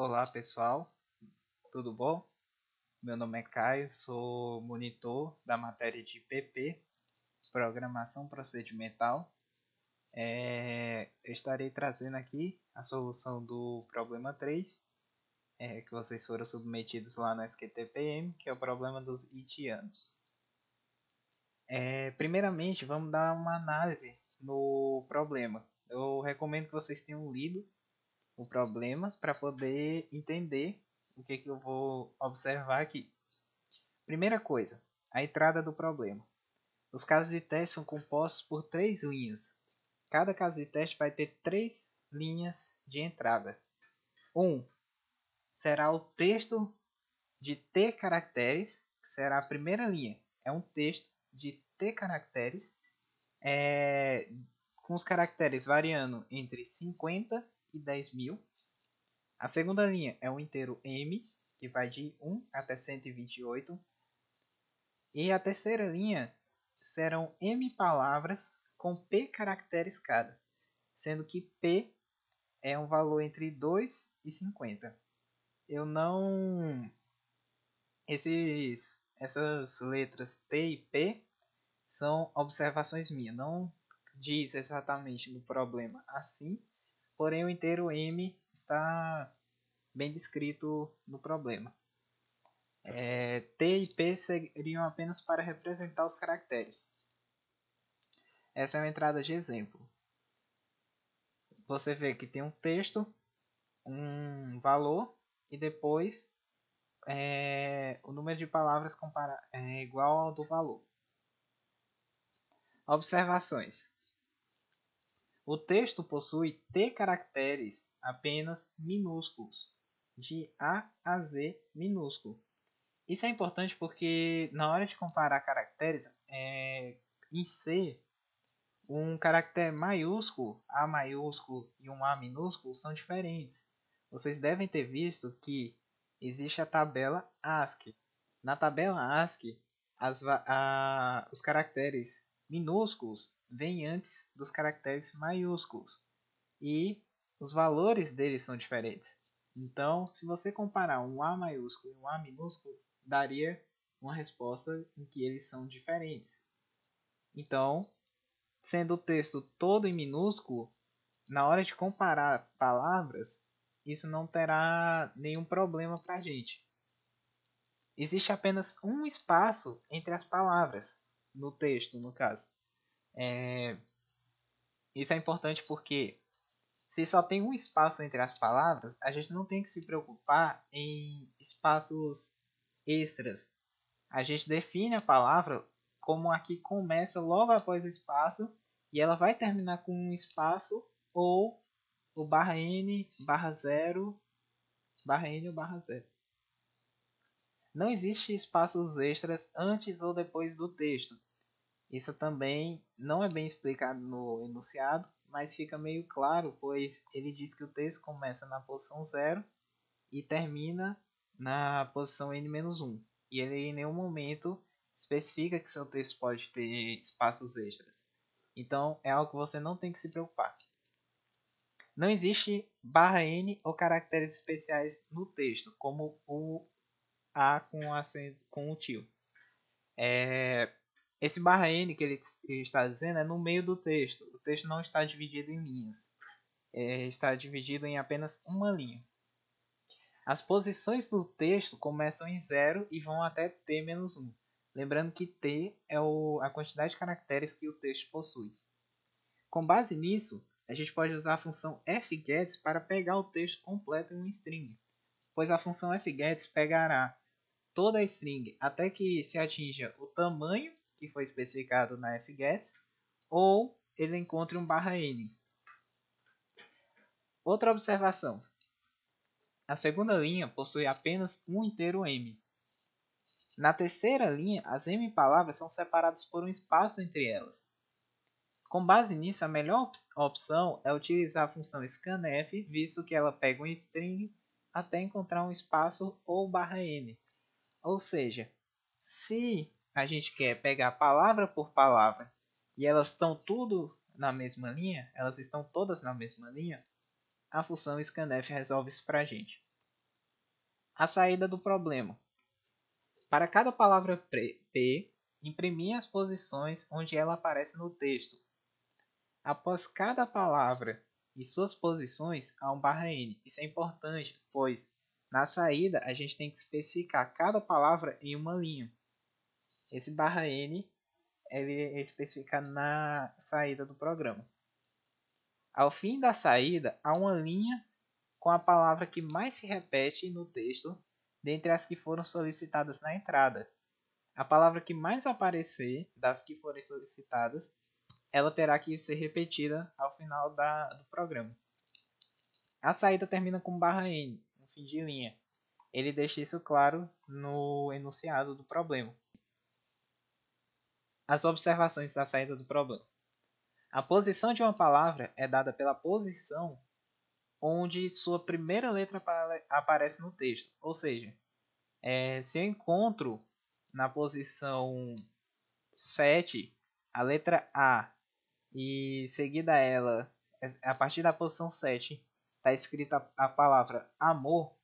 Olá pessoal, tudo bom? Meu nome é Caio, sou monitor da matéria de PP, Programação Procedimental. Eu estarei trazendo aqui a solução do problema 3, que vocês foram submetidos lá no SQTPM, que é o problema dos haitianos. Primeiramente, vamos dar uma análise no problema. Eu recomendo que vocês tenham lido o problema para poder entender o que eu vou observar aqui. Primeira coisa, a entrada do problema. Os casos de teste são compostos por três linhas. Cada caso de teste vai ter três linhas de entrada. 1. Será o texto de T caracteres, que será a primeira linha. É um texto de T caracteres, com os caracteres variando entre 50 e 10.000. A segunda linha é um inteiro M, que vai de 1 até 128. E a terceira linha serão M palavras com P caracteres cada, sendo que P é um valor entre 2 e 50. Eu não... Essas letras T e P são observações minhas, não diz exatamente no problema assim, porém o inteiro M está bem descrito no problema. T e P seriam apenas para representar os caracteres. Essa é uma entrada de exemplo. Você vê que tem um texto, um valor e depois o número de palavras é igual ao do valor. Observações. O texto possui T caracteres apenas minúsculos, de A a Z minúsculo. Isso é importante porque na hora de comparar caracteres, em C, um caractere maiúsculo, A maiúsculo e um A minúsculo são diferentes. Vocês devem ter visto que existe a tabela ASCII. Na tabela ASCII, os caracteres minúsculos vêm antes dos caracteres maiúsculos e os valores deles são diferentes. Então, se você comparar um A maiúsculo e um A minúsculo, daria uma resposta em que eles são diferentes. Então, sendo o texto todo em minúsculo, na hora de comparar palavras, isso não terá nenhum problema para a gente. Existe apenas um espaço entre as palavras, no texto, no caso. Isso é importante porque se só tem um espaço entre as palavras, a gente não tem que se preocupar em espaços extras. A gente define a palavra como a que começa logo após o espaço e ela vai terminar com um espaço ou o barra N, barra 0, barra N ou barra 0. Não existe espaços extras antes ou depois do texto. Isso também não é bem explicado no enunciado, mas fica meio claro, pois ele diz que o texto começa na posição 0 e termina na posição n-1. E ele em nenhum momento especifica que seu texto pode ter espaços extras. Então é algo que você não tem que se preocupar. Não existe barra N ou caracteres especiais no texto, como o A com acento com o tio. Esse barra N que ele está dizendo é no meio do texto. O texto não está dividido em linhas. Está dividido em apenas uma linha. As posições do texto começam em 0 e vão até t-1. Lembrando que t é a quantidade de caracteres que o texto possui. Com base nisso, a gente pode usar a função fgets para pegar o texto completo em uma string, pois a função fgets pegará toda a string até que se atinja o tamanho que foi especificado na fgets ou ele encontre um barra n. Outra observação. A segunda linha possui apenas um inteiro m. Na terceira linha, as m palavras são separadas por um espaço entre elas. Com base nisso, a melhor opção é utilizar a função scanf, visto que ela pega uma string até encontrar um espaço ou barra n. Ou seja, se a gente quer pegar palavra por palavra e elas estão tudo na mesma linha, elas estão todas na mesma linha, a função scanf resolve isso para a gente. A saída do problema. Para cada palavra P, imprimir as posições onde ela aparece no texto. Após cada palavra e suas posições, há um /N. Isso é importante, pois na saída a gente tem que especificar cada palavra em uma linha. Esse /N ele é especificado na saída do programa. Ao fim da saída, há uma linha com a palavra que mais se repete no texto dentre as que foram solicitadas na entrada. A palavra que mais aparecer das que forem solicitadas, ela terá que ser repetida ao final do programa. A saída termina com /N, um fim de linha. Ele deixa isso claro no enunciado do problema. As observações da saída do problema. A posição de uma palavra é dada pela posição onde sua primeira letra aparece no texto. Ou seja, se eu encontro na posição 7 a letra A e seguida ela, a partir da posição 7, está escrita a palavra amor,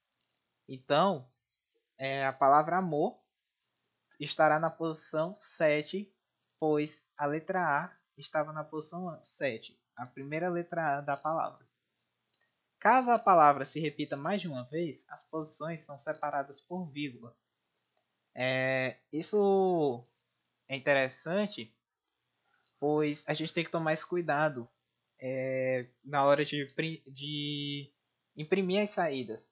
então a palavra amor estará na posição 7, pois a letra A estava na posição 7, a primeira letra A da palavra. Caso a palavra se repita mais de uma vez, as posições são separadas por vírgula. Isso é interessante, pois a gente tem que tomar esse cuidado na hora de imprimir as saídas.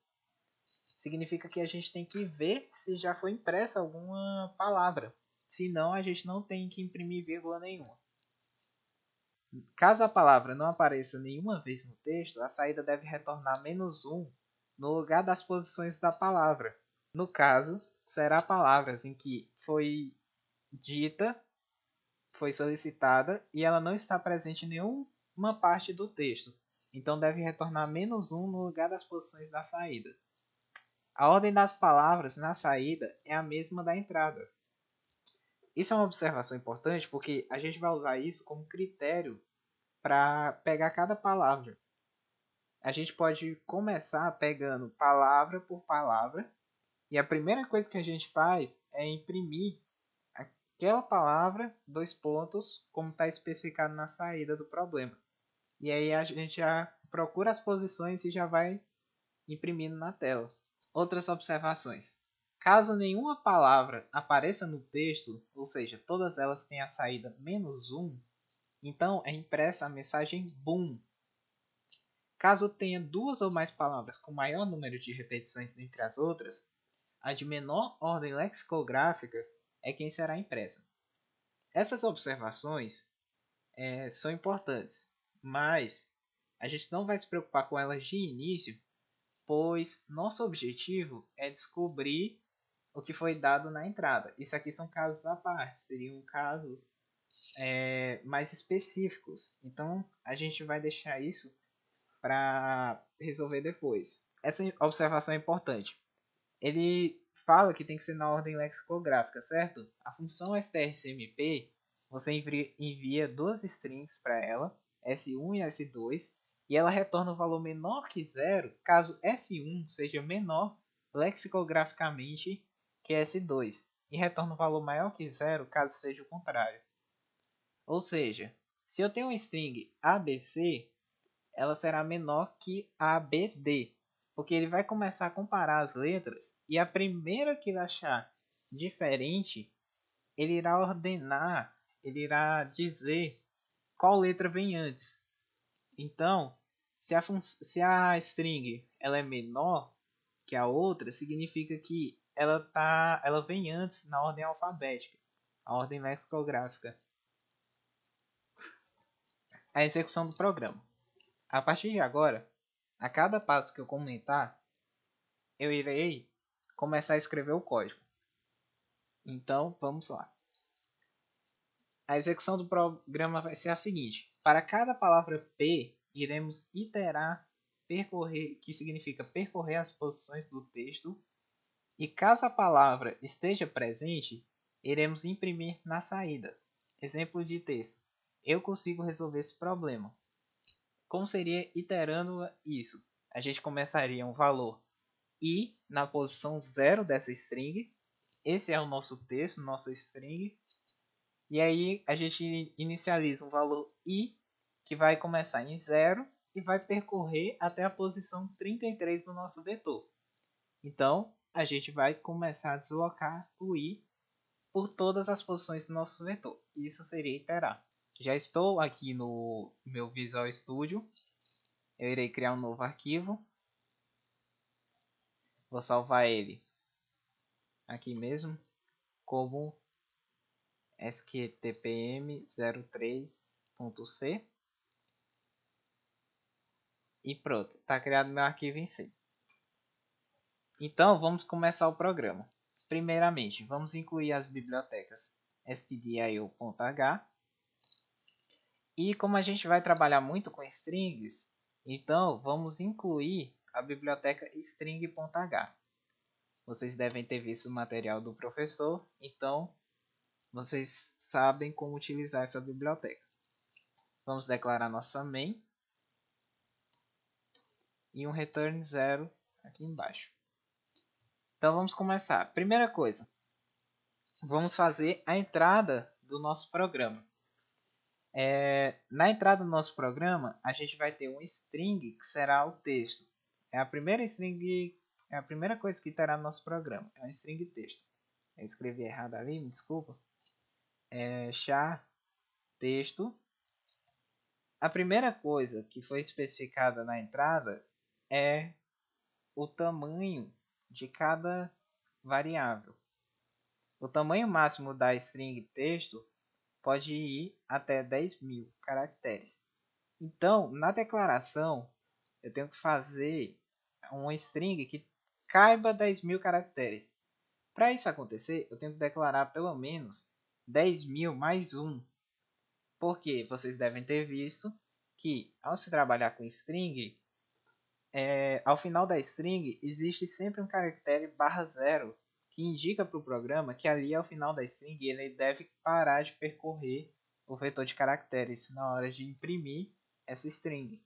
Significa que a gente tem que ver se já foi impressa alguma palavra. Senão, a gente não tem que imprimir vírgula nenhuma. Caso a palavra não apareça nenhuma vez no texto, a saída deve retornar -1 no lugar das posições da palavra. No caso, será palavras em que foi dita, foi solicitada e ela não está presente em nenhuma parte do texto. Então deve retornar -1 no lugar das posições da saída. A ordem das palavras na saída é a mesma da entrada. Isso é uma observação importante porque a gente vai usar isso como critério para pegar cada palavra. A gente pode começar pegando palavra por palavra e a primeira coisa que a gente faz é imprimir aquela palavra, dois pontos, como está especificado na saída do problema. E aí a gente já procura as posições e já vai imprimindo na tela. Outras observações. Caso nenhuma palavra apareça no texto, ou seja, todas elas têm a saída -1, então é impressa a mensagem boom. Caso tenha duas ou mais palavras com maior número de repetições dentre as outras, a de menor ordem lexicográfica é quem será impressa. Essas observações são importantes, mas a gente não vai se preocupar com elas de início, pois nosso objetivo é descobrir o que foi dado na entrada. Isso aqui são casos à parte, seriam casos mais específicos. Então a gente vai deixar isso para resolver depois. Essa observação é importante. Ele fala que tem que ser na ordem lexicográfica, certo? A função strcmp, você envia duas strings para ela, S1 e S2, e ela retorna o valor menor que 0 caso S1 seja menor lexicograficamente que S2, e retorna o valor maior que 0 caso seja o contrário. Ou seja, se eu tenho uma string ABC, ela será menor que ABD, porque ele vai começar a comparar as letras e a primeira que ele achar diferente, ele irá ordenar, ele irá dizer qual letra vem antes. Então, se a string ela é menor que a outra, significa que ela vem antes na ordem alfabética, a ordem lexicográfica. A execução do programa. A partir de agora, a cada passo que eu comentar, eu irei começar a escrever o código. Então, vamos lá. A execução do programa vai ser a seguinte. Para cada palavra P, iremos iterar, percorrer, que significa percorrer as posições do texto. E caso a palavra esteja presente, iremos imprimir na saída. Exemplo de texto. Eu consigo resolver esse problema. Como seria iterando isso? A gente começaria um valor i na posição 0 dessa string. Esse é o nosso texto, nossa string. E aí a gente inicializa um valor i que vai começar em 0 e vai percorrer até a posição 33 do nosso vetor. Então, a gente vai começar a deslocar o i por todas as posições do nosso vetor. Isso seria iterar. Já estou aqui no meu Visual Studio. Eu irei criar um novo arquivo. Vou salvar ele aqui mesmo como sqtpm03.c. E pronto, está criado meu arquivo em C. Então, vamos começar o programa. Primeiramente, vamos incluir as bibliotecas stdio.h. E como a gente vai trabalhar muito com strings, então vamos incluir a biblioteca string.h. Vocês devem ter visto o material do professor, então vocês sabem como utilizar essa biblioteca. Vamos declarar nossa main e um return 0 aqui embaixo. Então vamos começar. Primeira coisa, vamos fazer a entrada do nosso programa. Na entrada do nosso programa, a gente vai ter um string que será o texto. É a primeira string, é a primeira coisa que terá no nosso programa. É um string texto. Eu escrevi errado ali, me desculpa. Char texto. A primeira coisa que foi especificada na entrada é o tamanho de cada variável. O tamanho máximo da string texto pode ir até 10.000 caracteres. Então, na declaração, eu tenho que fazer uma string que caiba 10.000 caracteres. Para isso acontecer, eu tenho que declarar pelo menos 10.000 mais 1. Porque vocês devem ter visto que, ao se trabalhar com string, ao final da string existe sempre um caractere /0 que indica para o programa que ali é o final da string e ele deve parar de percorrer o vetor de caracteres na hora de imprimir essa string.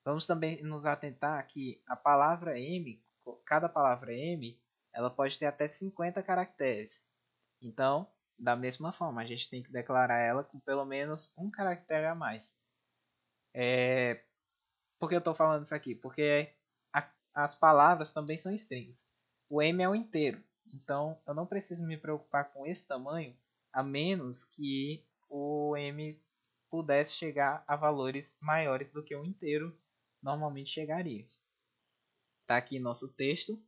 Vamos também nos atentar que a palavra m, cada palavra m, ela pode ter até 50 caracteres. Então, da mesma forma, a gente tem que declarar ela com pelo menos um caractere a mais. Por que eu estou falando isso aqui? Porque as palavras também são strings. O m é um inteiro, então eu não preciso me preocupar com esse tamanho, a menos que o m pudesse chegar a valores maiores do que um inteiro normalmente chegaria. Está aqui nosso texto.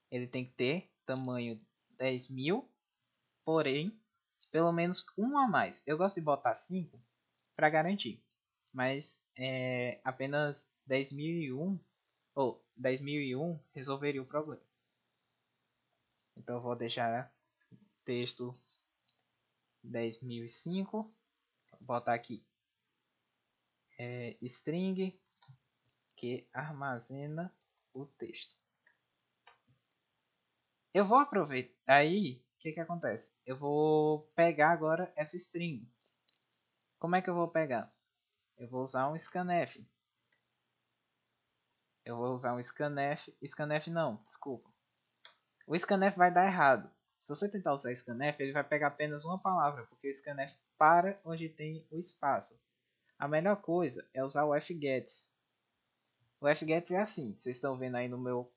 Ele tem que ter tamanho 10.000, porém, pelo menos um a mais. Eu gosto de botar 5 para garantir, mas apenas 10.001 ou 10.001 resolveria o problema. Então eu vou deixar texto 10.005, vou botar aqui string que armazena o texto. Eu vou aproveitar. Aí, o que acontece? Eu vou pegar agora essa string. Como é que eu vou pegar? Eu vou usar um scanf. Eu vou usar um scanf. Scanf não, desculpa. O scanf vai dar errado. Se você tentar usar scanf, ele vai pegar apenas uma palavra, porque o scanf para onde tem o espaço. A melhor coisa é usar o fgets. O fgets é assim, vocês estão vendo aí no meu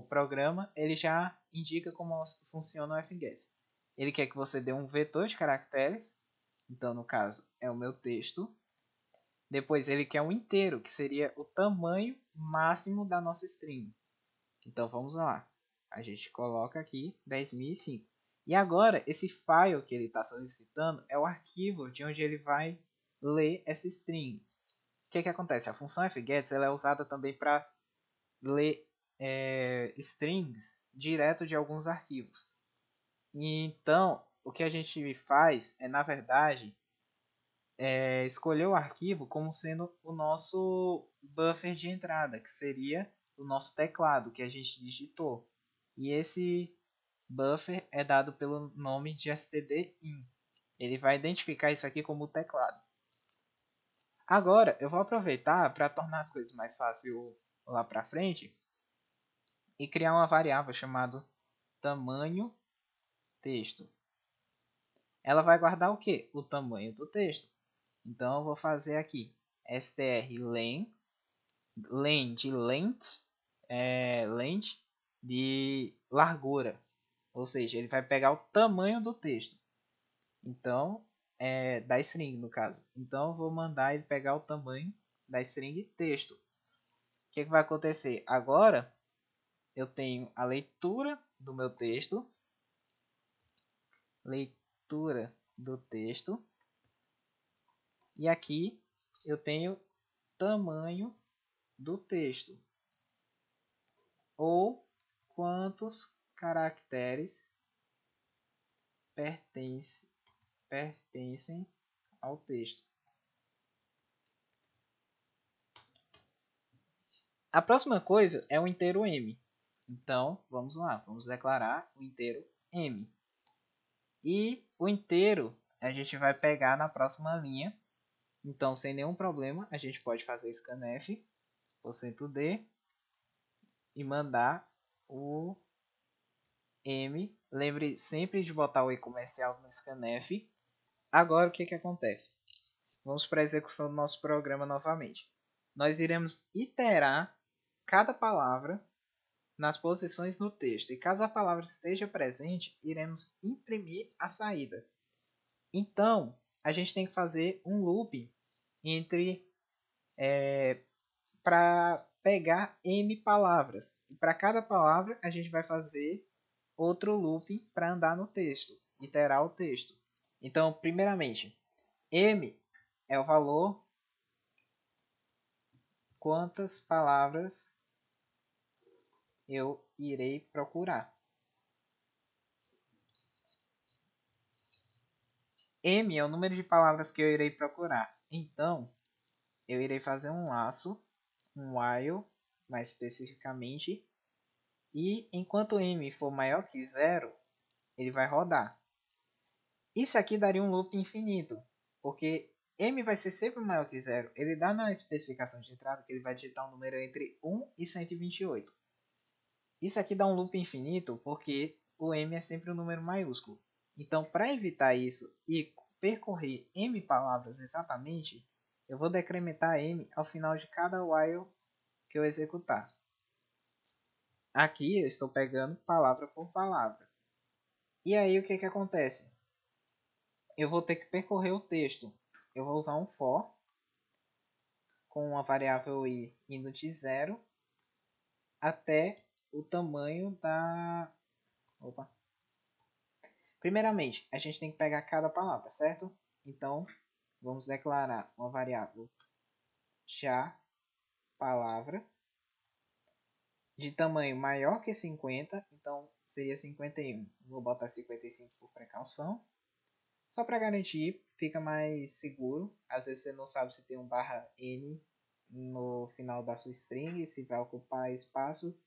programa, ele já indica como funciona o fgets. Ele quer que você dê um vetor de caracteres, então no caso é o meu texto. Depois ele quer um inteiro, que seria o tamanho máximo da nossa string. Então vamos lá. A gente coloca aqui 10.005. E agora esse file que ele está solicitando é o arquivo de onde ele vai ler essa string. O que acontece? A função fgets ela é usada também para ler strings direto de alguns arquivos. Então, o que a gente faz é, na verdade, escolher o arquivo como sendo o nosso buffer de entrada, que seria o nosso teclado que a gente digitou. E esse buffer é dado pelo nome de stdin. Ele vai identificar isso aqui como o teclado. Agora, eu vou aproveitar para tornar as coisas mais fáceis lá para frente. e criar uma variável chamada tamanho texto. Ela vai guardar o que? O tamanho do texto. Então eu vou fazer aqui strlen, len de length, length de largura, ou seja, ele vai pegar o tamanho do texto. Então, da string no caso. Então eu vou mandar ele pegar o tamanho da string texto. O que vai acontecer? Agora eu tenho a leitura do meu texto, leitura do texto, e aqui eu tenho tamanho do texto, ou quantos caracteres pertencem ao texto. A próxima coisa é o inteiro m. Então, vamos lá, vamos declarar o inteiro m. E o inteiro a gente vai pegar na próxima linha. Então, sem nenhum problema, a gente pode fazer scanf, %d, e mandar o m. Lembre sempre de botar o e comercial no scanf. Agora, o que acontece? Vamos para a execução do nosso programa novamente. Nós iremos iterar cada palavra nas posições no texto. E caso a palavra esteja presente, iremos imprimir a saída. Então, a gente tem que fazer um loop para pegar m palavras. E para cada palavra, a gente vai fazer outro loop para andar no texto, iterar o texto. Então, primeiramente, m é o valor quantas palavras eu irei procurar. M é o número de palavras que eu irei procurar. Então, eu irei fazer um laço, um while, mais especificamente, e enquanto m for maior que 0, ele vai rodar. Isso aqui daria um loop infinito, porque m vai ser sempre maior que 0. Ele dá na especificação de entrada que ele vai digitar um número entre 1 e 128. Isso aqui dá um loop infinito porque o m é sempre um número maiúsculo. Então, para evitar isso e percorrer m palavras exatamente, eu vou decrementar m ao final de cada while que eu executar. Aqui eu estou pegando palavra por palavra. E aí o que acontece? Eu vou ter que percorrer o texto. Eu vou usar um for com uma variável i indo de 0 até o tamanho da... Opa. Primeiramente, a gente tem que pegar cada palavra, certo? Então, vamos declarar uma variável já palavra de tamanho maior que 50, então seria 51. Vou botar 55 por precaução. Só para garantir, fica mais seguro. Às vezes você não sabe se tem um /n no final da sua string, se vai ocupar espaço.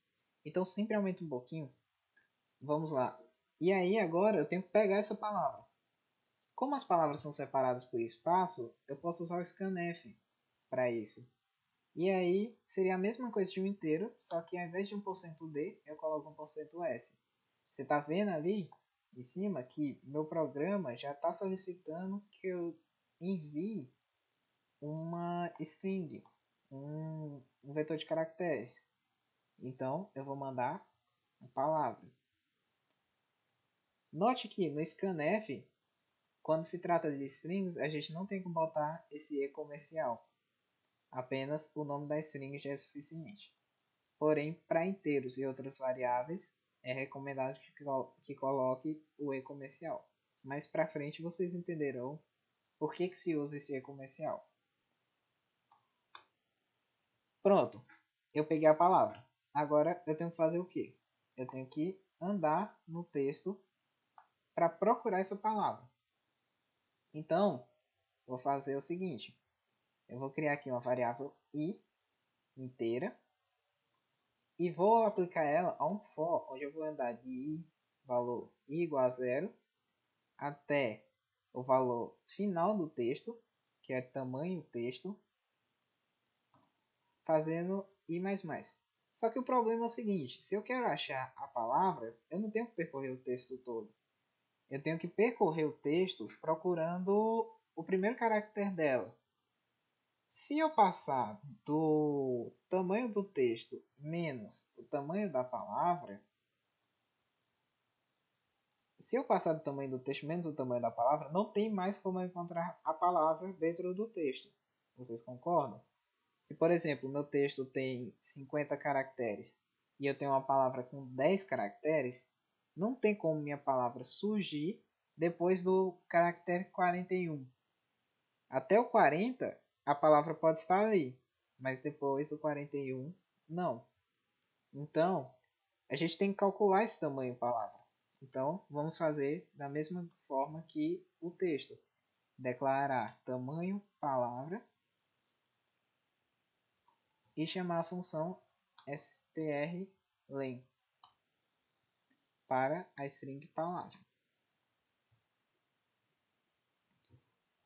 Então sempre aumenta um pouquinho. Vamos lá. E aí agora eu tenho que pegar essa palavra. Como as palavras são separadas por espaço, eu posso usar o scanf para isso. E aí seria a mesma coisa de um inteiro, só que ao invés de um %d, eu coloco um %s. Você está vendo ali em cima que meu programa já está solicitando que eu envie uma string, um vetor de caracteres. Então eu vou mandar a palavra. Note que no scanf, quando se trata de strings, a gente não tem que botar esse e comercial. Apenas o nome da string já é suficiente. Porém, para inteiros e outras variáveis, é recomendado que coloque o e comercial. Mais para frente vocês entenderão por que se usa esse e comercial. Pronto, eu peguei a palavra. Agora eu tenho que fazer o quê? Eu tenho que andar no texto para procurar essa palavra. Então, vou fazer o seguinte. Eu vou criar aqui uma variável i inteira e vou aplicar ela a um for, onde eu vou andar de i, valor i igual a 0, até o valor final do texto, que é tamanho texto, fazendo i++. Só que o problema é o seguinte, se eu quero achar a palavra, eu não tenho que percorrer o texto todo. Eu tenho que percorrer o texto procurando o primeiro caractere dela. Se eu passar do tamanho do texto menos o tamanho da palavra, se eu passar do tamanho do texto menos o tamanho da palavra, não tem mais como eu encontrar a palavra dentro do texto. Vocês concordam? Se, por exemplo, o meu texto tem 50 caracteres e eu tenho uma palavra com 10 caracteres, não tem como minha palavra surgir depois do caractere 41. Até o 40, a palavra pode estar ali, mas depois do 41, não. Então, a gente tem que calcular esse tamanho palavra. Então, vamos fazer da mesma forma que o texto. Declarar tamanho palavra e chamar a função strlen para a string palavra.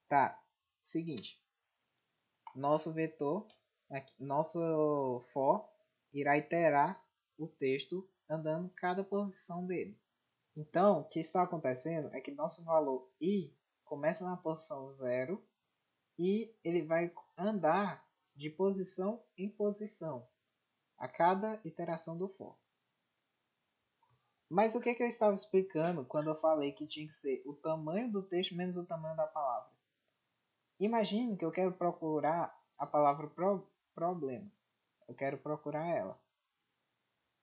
Tá, seguinte. Nosso vetor, nosso for, irá iterar o texto andando cada posição dele. Então, o que está acontecendo é que nosso valor i começa na posição 0 e ele vai andar de posição em posição a cada iteração do for. Mas o que eu estava explicando quando eu falei que tinha que ser o tamanho do texto menos o tamanho da palavra? Imagine que eu quero procurar a palavra problema. Eu quero procurar ela.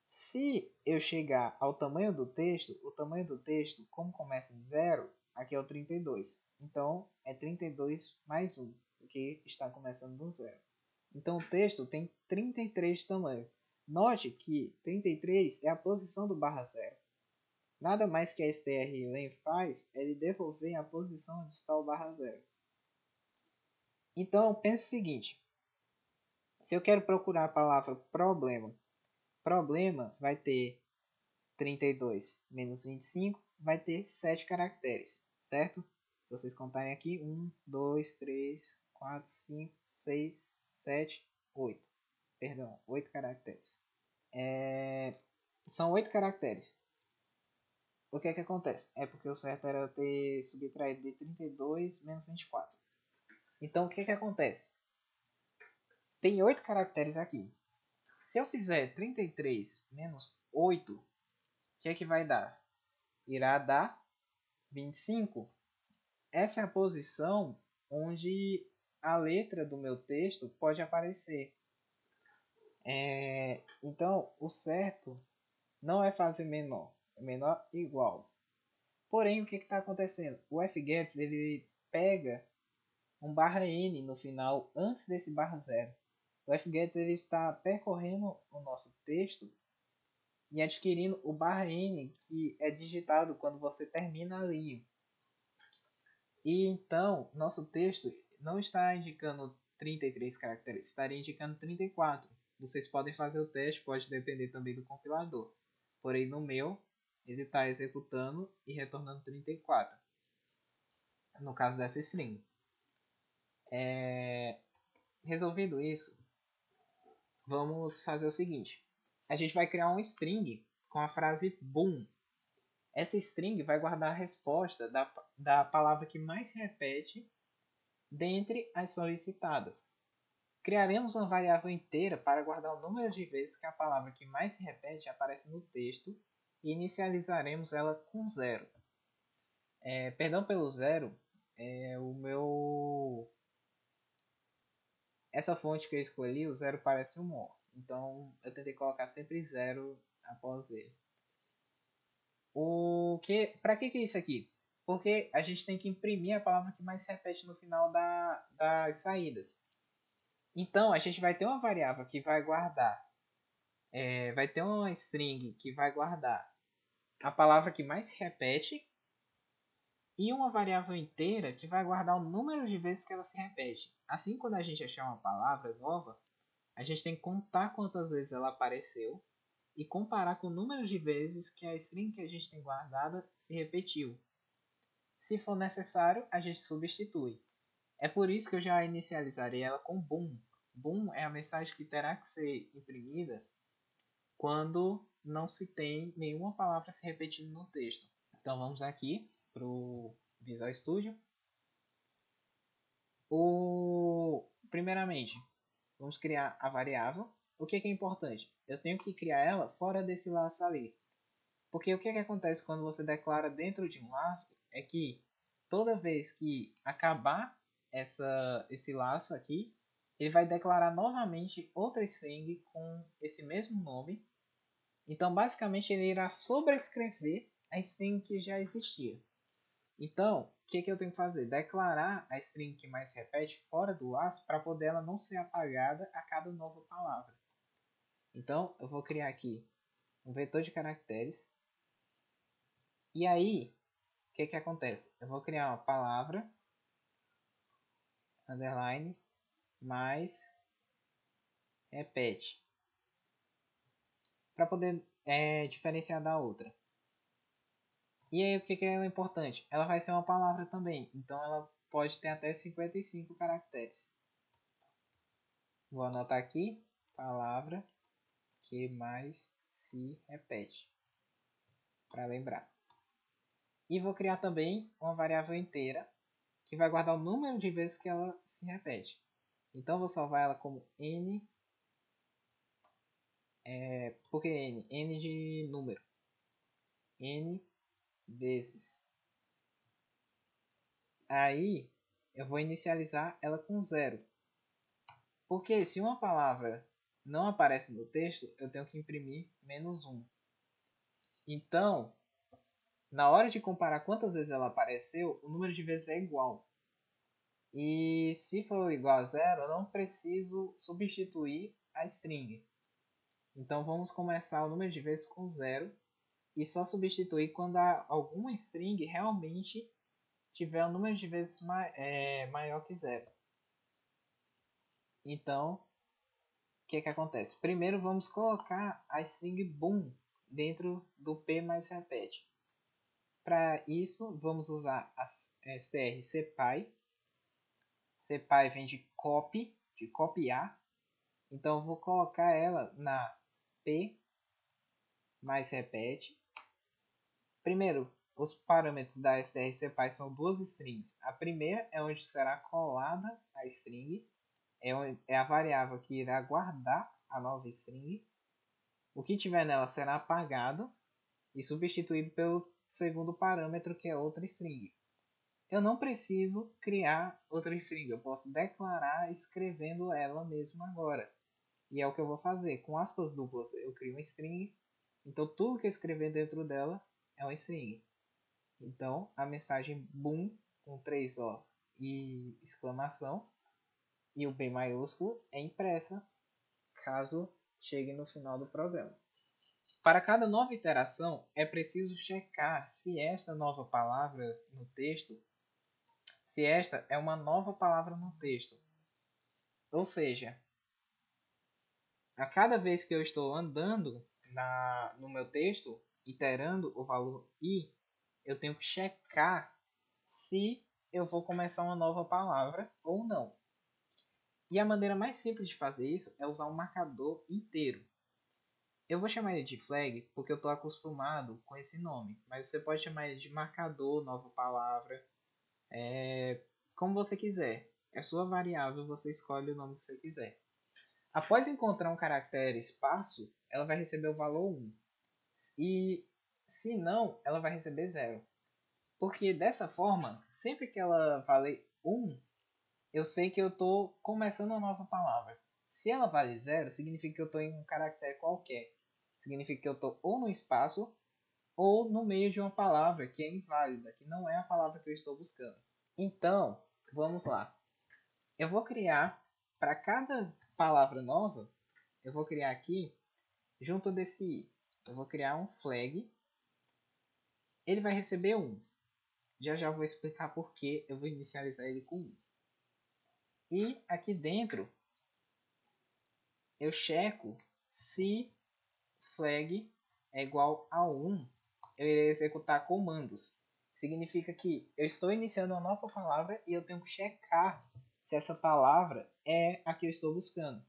Se eu chegar ao tamanho do texto, o tamanho do texto, como começa em 0, aqui é o 32. Então, é 32 mais 1, porque está começando do 0. Então, o texto tem 33 de tamanho. Note que 33 é a posição do barra 0. Nada mais que a strlen faz é ele devolver a posição onde está o barra 0. Então, pense o seguinte. Se eu quero procurar a palavra problema, problema vai ter 32 menos 25, vai ter 7 caracteres, certo? Se vocês contarem aqui, 1, 2, 3, 4, 5, 6, 7, 8. Perdão, 8 caracteres. São 8 caracteres. O que é que acontece? É porque o certo era eu ter subtraído de 32 menos 24. Então, o que é que acontece? Tem 8 caracteres aqui. Se eu fizer 33 menos 8, o que é que vai dar? Irá dar 25. Essa é a posição onde a letra do meu texto pode aparecer. Então, o certo não é fazer menor, é menor igual. Porém, o que está acontecendo? O fgets ele pega um barra n no final antes desse barra 0. O fgets ele está percorrendo o nosso texto e adquirindo o barra n que é digitado quando você termina a linha. E então, nosso texto não está indicando 33 caracteres, estaria indicando 34. Vocês podem fazer o teste, pode depender também do compilador. Porém, no meu, ele está executando e retornando 34. No caso dessa string. Resolvido isso, vamos fazer o seguinte. A gente vai criar uma string com a frase boom. Essa string vai guardar a resposta da palavra que mais se repete dentre as solicitadas. Criaremos uma variável inteira para guardar o número de vezes que a palavra que mais se repete aparece no texto e inicializaremos ela com 0. Perdão pelo 0, essa fonte que eu escolhi, o 0 parece um more. Então eu tentei colocar sempre 0 após ele. Para que é isso aqui? Porque a gente tem que imprimir a palavra que mais se repete no final das saídas. Então a gente vai ter uma variável que vai guardar, vai ter uma string que vai guardar a palavra que mais se repete e uma variável inteira que vai guardar o número de vezes que ela se repete. Assim, quando a gente achar uma palavra nova, a gente tem que contar quantas vezes ela apareceu e comparar com o número de vezes que a string que a gente tem guardada se repetiu. Se for necessário, a gente substitui. É por isso que eu já inicializarei ela com boom. Boom é a mensagem que terá que ser imprimida quando não se tem nenhuma palavra se repetindo no texto. Então vamos aqui para o Visual Studio. Primeiramente, vamos criar a variável. O que é importante? Eu tenho que criar ela fora desse laço ali. Porque o que acontece quando você declara dentro de um laço é que toda vez que acabar esse laço aqui, ele vai declarar novamente outra string com esse mesmo nome. Então, basicamente, ele irá sobrescrever a string que já existia. Então, o que eu tenho que fazer? Declarar a string que mais se repete fora do laço para poder ela não ser apagada a cada nova palavra. Então, eu vou criar aqui um vetor de caracteres. E aí, o que acontece? Eu vou criar uma palavra, underline, mais repete. Para poder diferenciar da outra. E aí, o que é importante? Ela vai ser uma palavra também. Então, ela pode ter até 55 caracteres. Vou anotar aqui, palavra que mais se repete. Para lembrar. E vou criar também uma variável inteira, que vai guardar o número de vezes que ela se repete. Então, vou salvar ela como n. Por que n? N de número. N vezes. Aí, eu vou inicializar ela com 0. Porque se uma palavra não aparece no texto, eu tenho que imprimir -1. Então, na hora de comparar quantas vezes ela apareceu, o número de vezes é igual. E se for igual a 0, eu não preciso substituir a string. Então, vamos começar o número de vezes com 0 e só substituir quando alguma string realmente tiver um número de vezes maior que 0. Então, o que acontece? Primeiro vamos colocar a string boom dentro do p mais repete. Para isso, vamos usar a str cpy. Cpy vem de copy, de copiar. Então, eu vou colocar ela na p mais repete. Primeiro, os parâmetros da strcpy são duas strings. A primeira é onde será colada a string. É a variável que irá guardar a nova string. O que tiver nela será apagado e substituído pelo segundo parâmetro, que é outra string. Eu não preciso criar outra string, eu posso declarar escrevendo ela mesmo agora. E é o que eu vou fazer. Com aspas duplas eu crio uma string, então tudo que eu escrever dentro dela é uma string. Então a mensagem boom com 3O e exclamação e o B maiúsculo é impressa caso chegue no final do programa. Para cada nova iteração, é preciso checar se esta nova palavra no texto, se esta é uma nova palavra no texto. Ou seja, a cada vez que eu estou andando no meu texto, iterando o valor i, eu tenho que checar se eu vou começar uma nova palavra ou não. E a maneira mais simples de fazer isso é usar um marcador inteiro. Eu vou chamar ele de flag porque eu estou acostumado com esse nome, mas você pode chamar ele de marcador, nova palavra, como você quiser. É sua variável, você escolhe o nome que você quiser. Após encontrar um caractere espaço, ela vai receber o valor 1. E se não, ela vai receber 0. Porque dessa forma, sempre que ela valer 1, eu sei que eu estou começando uma nova palavra. Se ela vale 0, significa que eu estou em um caractere qualquer. Significa que eu estou ou no espaço ou no meio de uma palavra que é inválida, que não é a palavra que eu estou buscando. Então, vamos lá. Eu vou criar, para cada palavra nova, eu vou criar aqui, junto desse i, eu vou criar um flag. Ele vai receber 1. Já já vou explicar por que eu vou inicializar ele com 1. E aqui dentro, eu checo se flag é igual a 1. Eu irei executar comandos. Significa que eu estou iniciando uma nova palavra e eu tenho que checar se essa palavra é a que eu estou buscando.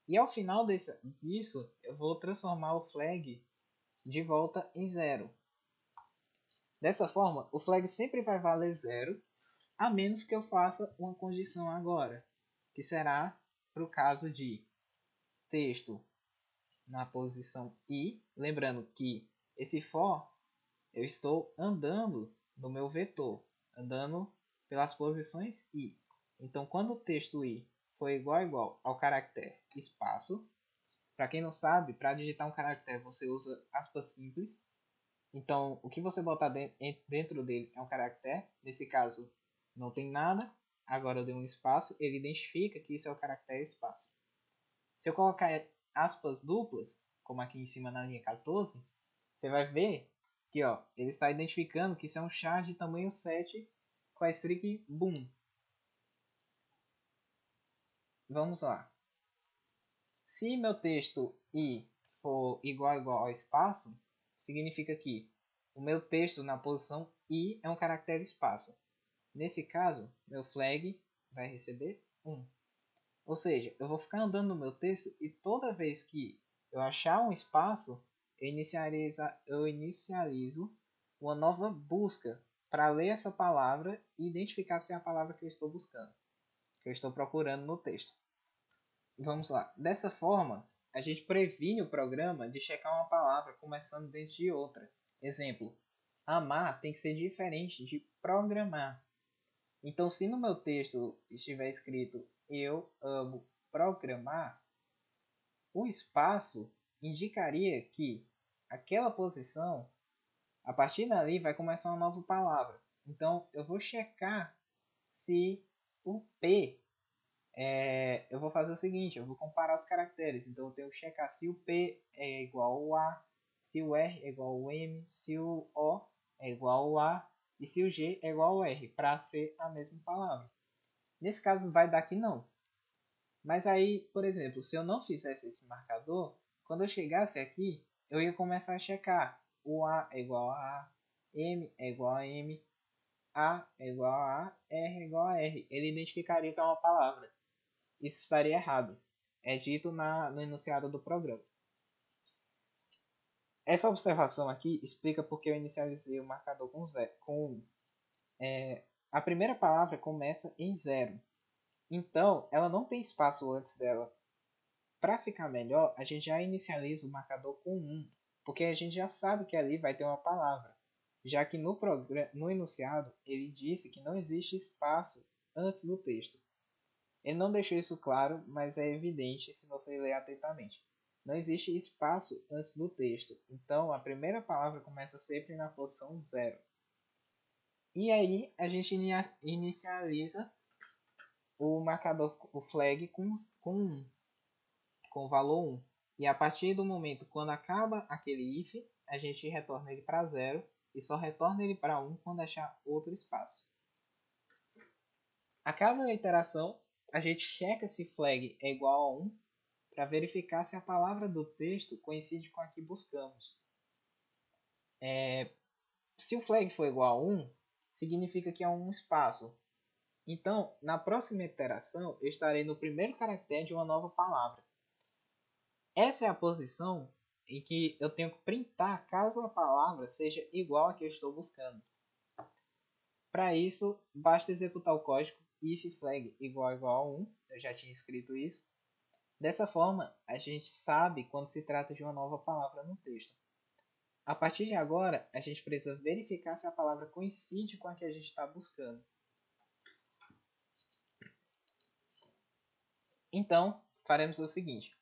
E ao final disso, eu vou transformar o flag de volta em 0. Dessa forma, o flag sempre vai valer 0, a menos que eu faça uma condição agora, que será para o caso de texto na posição i. Lembrando que esse for, eu estou andando no meu vetor, andando pelas posições i. Então, quando o texto i for igual ao caractere espaço, para quem não sabe, para digitar um caractere você usa aspas simples. Então, o que você botar dentro dele é um caractere. Nesse caso, não tem nada. Agora eu dei um espaço, ele identifica que isso é o caractere espaço. Se eu colocar aspas duplas, como aqui em cima na linha 14, você vai ver que ó, ele está identificando que isso é um char de tamanho 7 com a string boom. Vamos lá. Se meu texto i for igual ao espaço, significa que o meu texto na posição i é um caractere espaço. Nesse caso, meu flag vai receber 1. Ou seja, eu vou ficar andando no meu texto e toda vez que eu achar um espaço, eu inicializo uma nova busca para ler essa palavra e identificar se é a palavra que eu estou buscando, que eu estou procurando no texto. Vamos lá. Dessa forma, a gente previne o programa de checar uma palavra começando dentro de outra. Exemplo, amar tem que ser diferente de programar. Então, se no meu texto estiver escrito eu amo programar, o espaço indicaria que aquela posição, a partir dali, vai começar uma nova palavra. Então, eu vou checar se o P eu vou fazer o seguinte, eu vou comparar os caracteres. Então eu tenho que checar se o P é igual ao A, se o R é igual ao M, se o O é igual ao A e se o G é igual ao R, para ser a mesma palavra. Nesse caso vai dar que não. Mas aí, por exemplo, se eu não fizesse esse marcador, quando eu chegasse aqui, eu ia começar a checar. O A é igual a A, M é igual a M, A é igual a A, R é igual a R. Ele identificaria que é uma palavra. Isso estaria errado. É dito no enunciado do programa. Essa observação aqui explica porque eu inicializei o marcador com 1. A primeira palavra começa em 0. Então, ela não tem espaço antes dela. Para ficar melhor, a gente já inicializa o marcador com 1, porque a gente já sabe que ali vai ter uma palavra. Já que no enunciado, ele disse que não existe espaço antes do texto. Ele não deixou isso claro, mas é evidente se você ler atentamente. Não existe espaço antes do texto, então a primeira palavra começa sempre na posição 0. E aí a gente inicializa o marcador, o flag com 1, com o valor 1. E a partir do momento quando acaba aquele if, a gente retorna ele para 0 e só retorna ele para 1 quando achar outro espaço. A cada iteração, a gente checa se flag é igual a 1 para verificar se a palavra do texto coincide com a que buscamos. Se o flag for igual a 1, significa que há um espaço. Então, na próxima iteração, eu estarei no primeiro caractere de uma nova palavra. Essa é a posição em que eu tenho que printar caso a palavra seja igual a que eu estou buscando. Para isso, basta executar o código if flag igual a 1. Eu já tinha escrito isso. Dessa forma, a gente sabe quando se trata de uma nova palavra no texto. A partir de agora, a gente precisa verificar se a palavra coincide com a que a gente está buscando. Então, faremos o seguinte.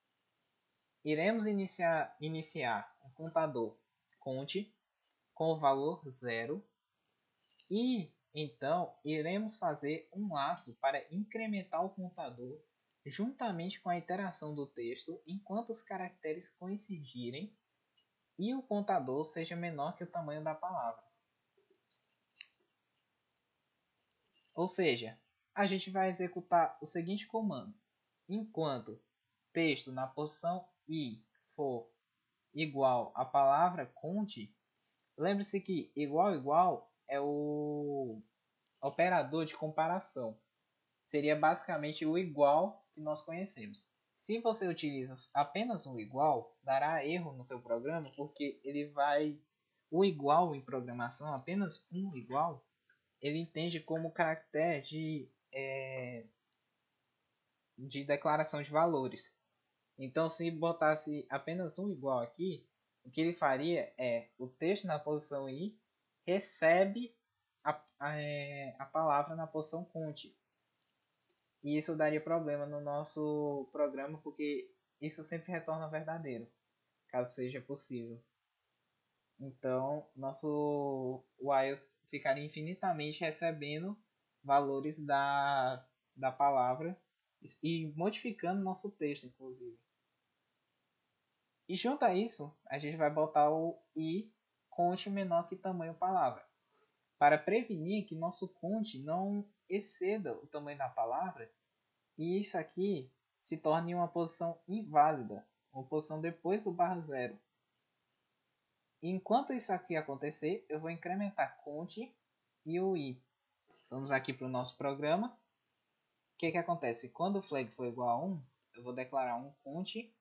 Iremos iniciar um contador conte com o valor 0 e então iremos fazer um laço para incrementar o contador juntamente com a iteração do texto enquanto os caracteres coincidirem e o contador seja menor que o tamanho da palavra. Ou seja, a gente vai executar o seguinte comando. Enquanto texto na posição i for igual à palavra conte, lembre-se que igual é o operador de comparação. Seria basicamente o igual que nós conhecemos. Se você utiliza apenas um igual, dará erro no seu programa, porque o igual em programação, apenas um igual, ele entende como caractere de declaração de valores. Então, se botasse apenas um igual aqui, o que ele faria é o texto na posição i recebe a palavra na posição cont. E isso daria problema no nosso programa, porque isso sempre retorna verdadeiro, caso seja possível. Então, nosso while ficaria infinitamente recebendo valores da palavra e modificando nosso texto, inclusive. E junto a isso, a gente vai botar o i cont menor que tamanho palavra, para prevenir que nosso cont não exceda o tamanho da palavra e isso aqui se torne uma posição inválida, uma posição depois do barra zero. Enquanto isso aqui acontecer, eu vou incrementar cont e o i. Vamos aqui para o nosso programa. O que acontece? Quando o flag for igual a 1, eu vou declarar um cont,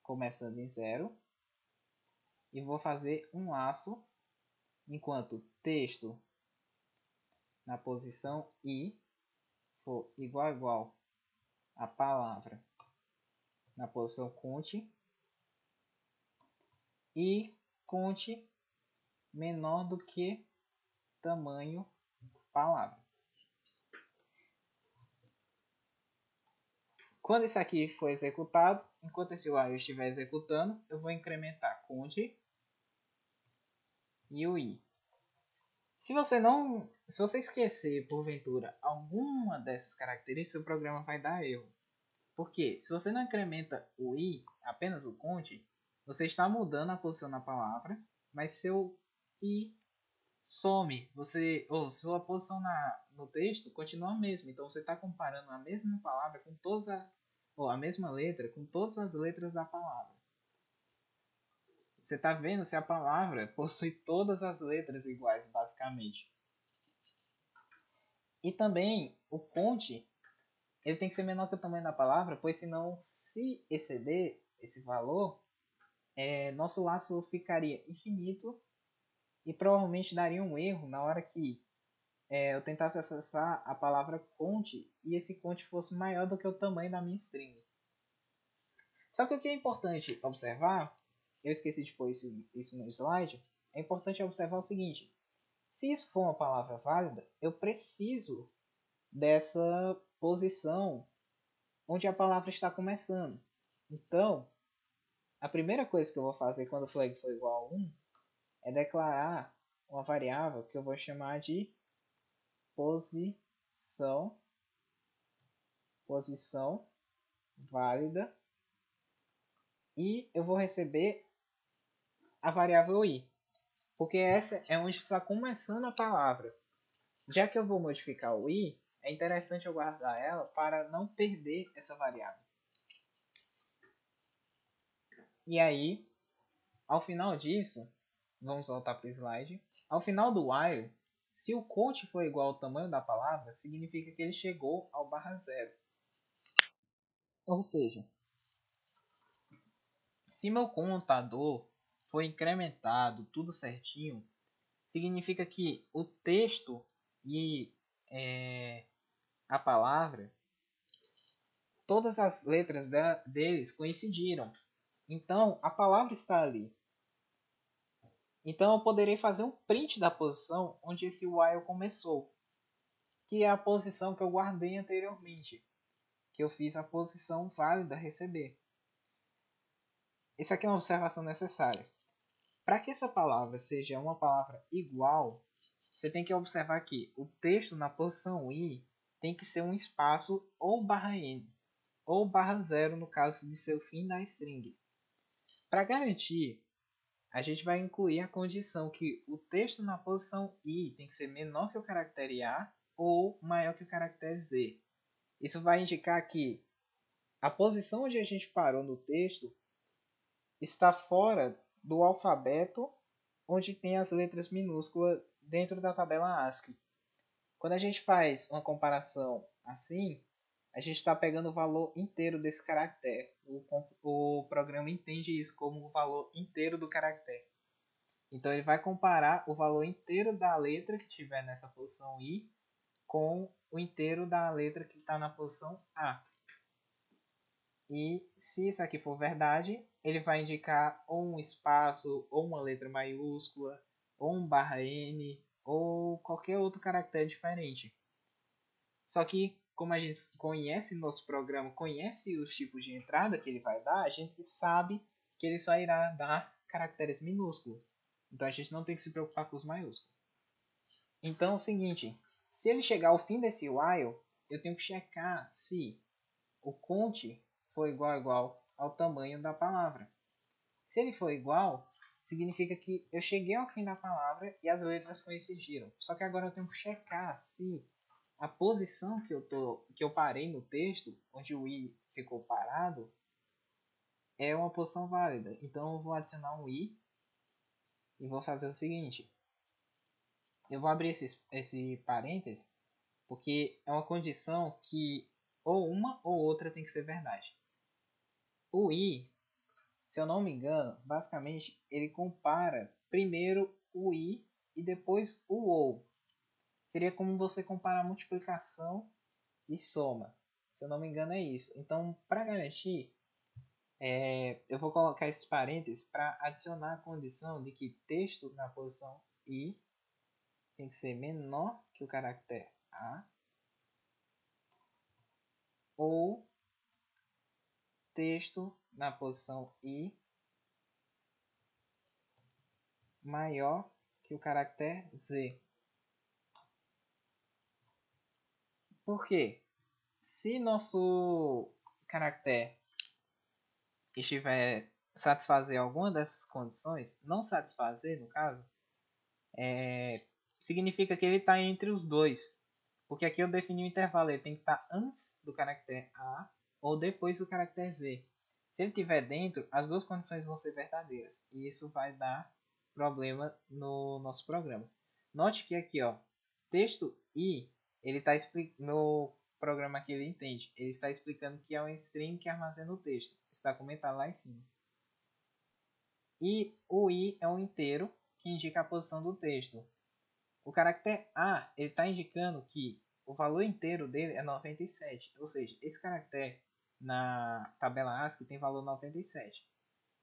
começando em 0, e vou fazer um laço, enquanto texto na posição i for igual a palavra na posição cont e cont menor do que tamanho palavra. Quando isso aqui for executado, enquanto esse while estiver executando, eu vou incrementar cont e o i. Se você esquecer porventura alguma dessas características, o programa vai dar erro. Porque se você não incrementa o i, apenas o cont, você está mudando a posição da palavra, mas seu i some, sua posição no texto continua a mesma. Então você está comparando a mesma palavra com a mesma letra com todas as letras da palavra. Você está vendo se a palavra possui todas as letras iguais, basicamente. E também o cont ele tem que ser menor que o tamanho da palavra, pois senão, se exceder esse valor, nosso laço ficaria infinito e provavelmente daria um erro na hora que eu tentasse acessar a palavra cont e esse cont fosse maior do que o tamanho da minha string. Só que o que é importante observar, eu esqueci de pôr isso no slide, é importante observar o seguinte: se isso for uma palavra válida, eu preciso dessa posição onde a palavra está começando. Então, a primeira coisa que eu vou fazer quando o flag for igual a 1 é declarar uma variável que eu vou chamar de posição válida, e eu vou receber a variável i, porque essa é onde está começando a palavra. Já que eu vou modificar o i, é interessante eu guardar ela para não perder essa variável. E aí, ao final disso, vamos voltar para o slide. Ao final do while, se o cont for igual ao tamanho da palavra, significa que ele chegou ao barra zero. Ou seja, se meu contador for incrementado tudo certinho, significa que o texto e a palavra, todas as letras deles coincidiram. Então, a palavra está ali. Então, eu poderei fazer um print da posição onde esse while começou, que é a posição que eu guardei anteriormente, que eu fiz a posição válida receber. Isso aqui é uma observação necessária. Para que essa palavra seja uma palavra igual, você tem que observar que o texto na posição i tem que ser um espaço ou barra n, ou barra zero no caso de ser o fim da string. Para garantir, a gente vai incluir a condição que o texto na posição i tem que ser menor que o caractere a ou maior que o caractere z. Isso vai indicar que a posição onde a gente parou no texto está fora do alfabeto onde tem as letras minúsculas dentro da tabela ASCII. Quando a gente faz uma comparação assim, a gente está pegando o valor inteiro desse caractere. O programa entende isso como o valor inteiro do caractere. Então ele vai comparar o valor inteiro da letra que tiver nessa posição I com o inteiro da letra que está na posição A. E se isso aqui for verdade, ele vai indicar ou um espaço, ou uma letra maiúscula, ou um /N, ou qualquer outro caractere diferente. Só que, como a gente conhece nosso programa, conhece os tipos de entrada que ele vai dar, a gente sabe que ele só irá dar caracteres minúsculos. Então a gente não tem que se preocupar com os maiúsculos. Então é o seguinte, se ele chegar ao fim desse while, eu tenho que checar se o count for igual ao tamanho da palavra. Se ele for igual, significa que eu cheguei ao fim da palavra e as letras coincidiram. Só que agora eu tenho que checar se a posição que eu parei no texto, onde o i ficou parado, é uma posição válida. Então eu vou adicionar um i e vou fazer o seguinte. Eu vou abrir esse parêntese porque é uma condição que ou uma ou outra tem que ser verdade. O i, se eu não me engano, basicamente ele compara primeiro o i e depois o ou. Seria como você comparar multiplicação e soma. Se eu não me engano é isso. Então, para garantir, eu vou colocar esses parênteses para adicionar a condição de que texto na posição I tem que ser menor que o caractere A ou texto na posição I maior que o caractere Z. Por quê? Se nosso caractere estiver satisfazer alguma dessas condições, não satisfazer no caso, significa que ele está entre os dois. Porque aqui eu defini o intervalo, ele tem que estar antes do caractere A ou depois do caractere Z. Se ele estiver dentro, as duas condições vão ser verdadeiras. E isso vai dar problema no nosso programa. Note que aqui, ó, texto I, ele está no programa que ele entende. Ele está explicando que é um string que armazena o texto. Está comentado lá em cima. E o I é um inteiro que indica a posição do texto. O caractere A está indicando que o valor inteiro dele é 97. Ou seja, esse caractere na tabela ASCII tem valor 97.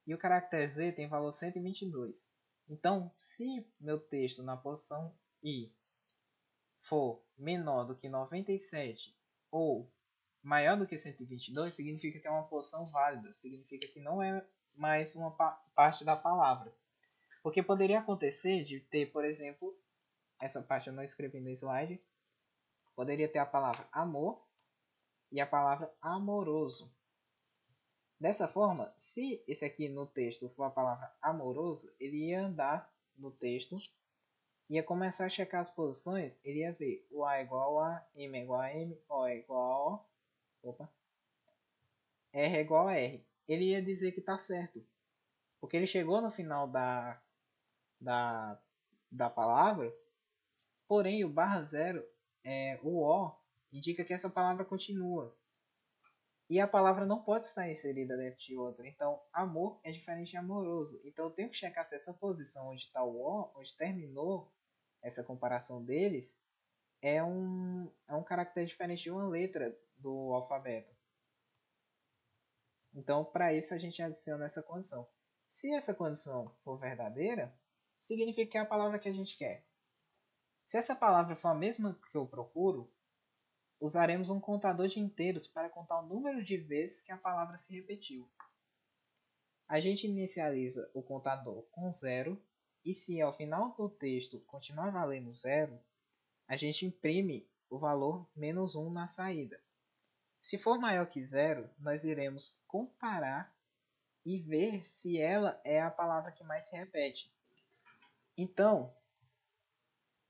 E o caractere Z tem valor 122. Então, se meu texto na posição I for menor do que 97 ou maior do que 122, significa que é uma posição válida. Significa que não é mais uma parte da palavra. Porque poderia acontecer de ter, por exemplo, essa parte eu não escrevi no slide, poderia ter a palavra amor e a palavra amoroso. Dessa forma, se esse aqui no texto for a palavra amoroso, ele ia andar no texto, ia começar a checar as posições, ele ia ver o A igual a M igual a M, O igual a O, R igual a R. Ele ia dizer que está certo, porque ele chegou no final da palavra. Porém, o /0, o O, indica que essa palavra continua. E a palavra não pode estar inserida dentro de outra. Então, amor é diferente de amoroso. Então, eu tenho que checar se essa posição onde está o O, onde terminou essa comparação deles, é um caractere diferente de uma letra do alfabeto. Então, para isso, a gente adiciona essa condição. Se essa condição for verdadeira, significa que é a palavra que a gente quer. Se essa palavra for a mesma que eu procuro, usaremos um contador de inteiros para contar o número de vezes que a palavra se repetiu. A gente inicializa o contador com 0 e se ao final do texto continuar valendo 0, a gente imprime o valor menos 1 na saída. Se for maior que 0, nós iremos comparar e ver se ela é a palavra que mais se repete. Então,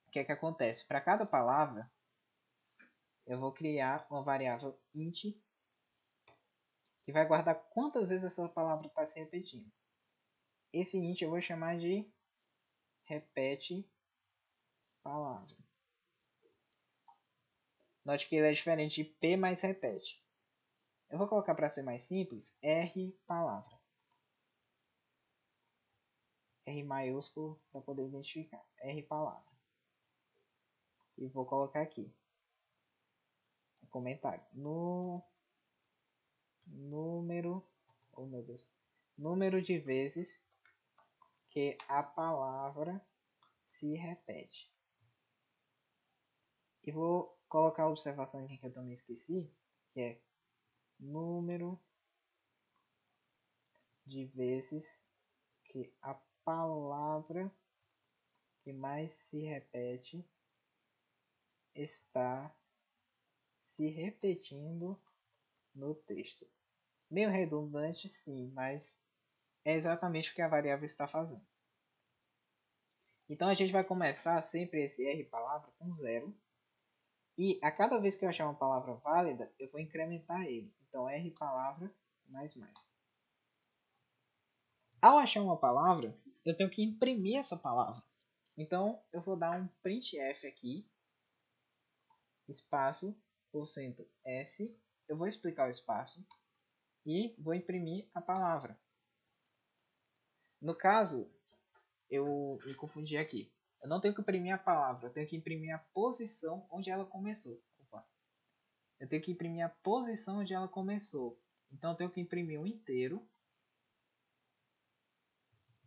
o que é que acontece? Para cada palavra, eu vou criar uma variável int que vai guardar quantas vezes essa palavra está se repetindo. Esse int eu vou chamar de repete palavra. Note que ele é diferente de P mais repete. Eu vou colocar para ser mais simples, R palavra. R maiúsculo para poder identificar. R palavra. E vou colocar aqui. Comentário. No número, oh meu Deus, número de vezes que a palavra se repete. E vou colocar a observação aqui que eu também esqueci, que é número de vezes que a palavra que mais se repete está se repetindo no texto. Meio redundante, sim, mas é exatamente o que a variável está fazendo. Então a gente vai começar sempre esse R palavra com 0. E a cada vez que eu achar uma palavra válida, eu vou incrementar ele. Então R palavra mais mais. Ao achar uma palavra, eu tenho que imprimir essa palavra. Então eu vou dar um printf aqui, espaço, %s. Eu vou explicar o espaço e vou imprimir a palavra. No caso, eu me confundi aqui. Eu não tenho que imprimir a palavra, eu tenho que imprimir a posição onde ela começou. Opa. Eu tenho que imprimir a posição onde ela começou. Então eu tenho que imprimir um inteiro.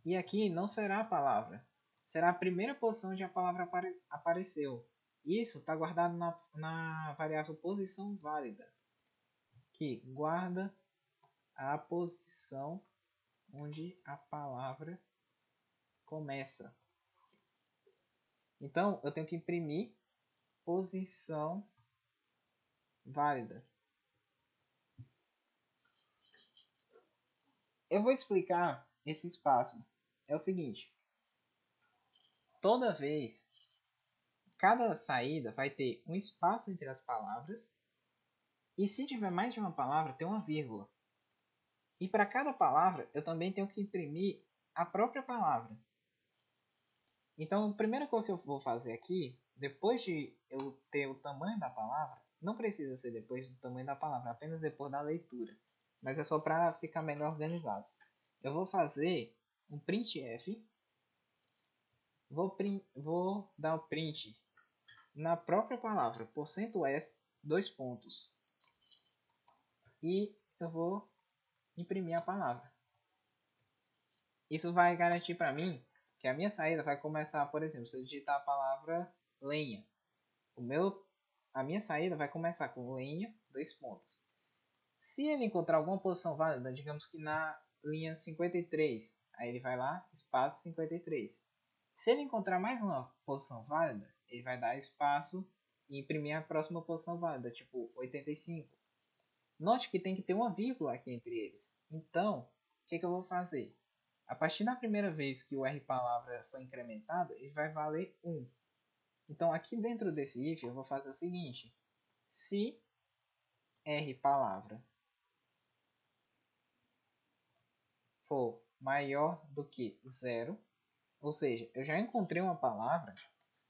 E aqui não será a palavra. Será a primeira posição onde a palavra apareceu. Isso está guardado na variável posição válida, que guarda a posição onde a palavra começa. Então, eu tenho que imprimir posição válida. Eu vou explicar esse espaço. É o seguinte. Toda vez, cada saída vai ter um espaço entre as palavras. E se tiver mais de uma palavra, tem uma vírgula. E para cada palavra, eu também tenho que imprimir a própria palavra. Então, a primeira coisa que eu vou fazer aqui, depois de eu ter o tamanho da palavra, não precisa ser depois do tamanho da palavra, apenas depois da leitura. Mas é só para ficar melhor organizado. Eu vou fazer um printf. Vou dar o print na própria palavra, %s, 2 pontos. E eu vou imprimir a palavra. Isso vai garantir para mim que a minha saída vai começar, por exemplo, se eu digitar a palavra lenha. A minha saída vai começar com lenha, 2 pontos. Se ele encontrar alguma posição válida, digamos que na linha 53, aí ele vai lá, espaço 53. Se ele encontrar mais uma posição válida, ele vai dar espaço e imprimir a próxima posição válida, tipo 85. Note que tem que ter uma vírgula aqui entre eles. Então, o que eu vou fazer? A partir da primeira vez que o R palavra foi incrementado, ele vai valer 1. Então, aqui dentro desse if, eu vou fazer o seguinte. Se R palavra for maior do que 0, ou seja, eu já encontrei uma palavra,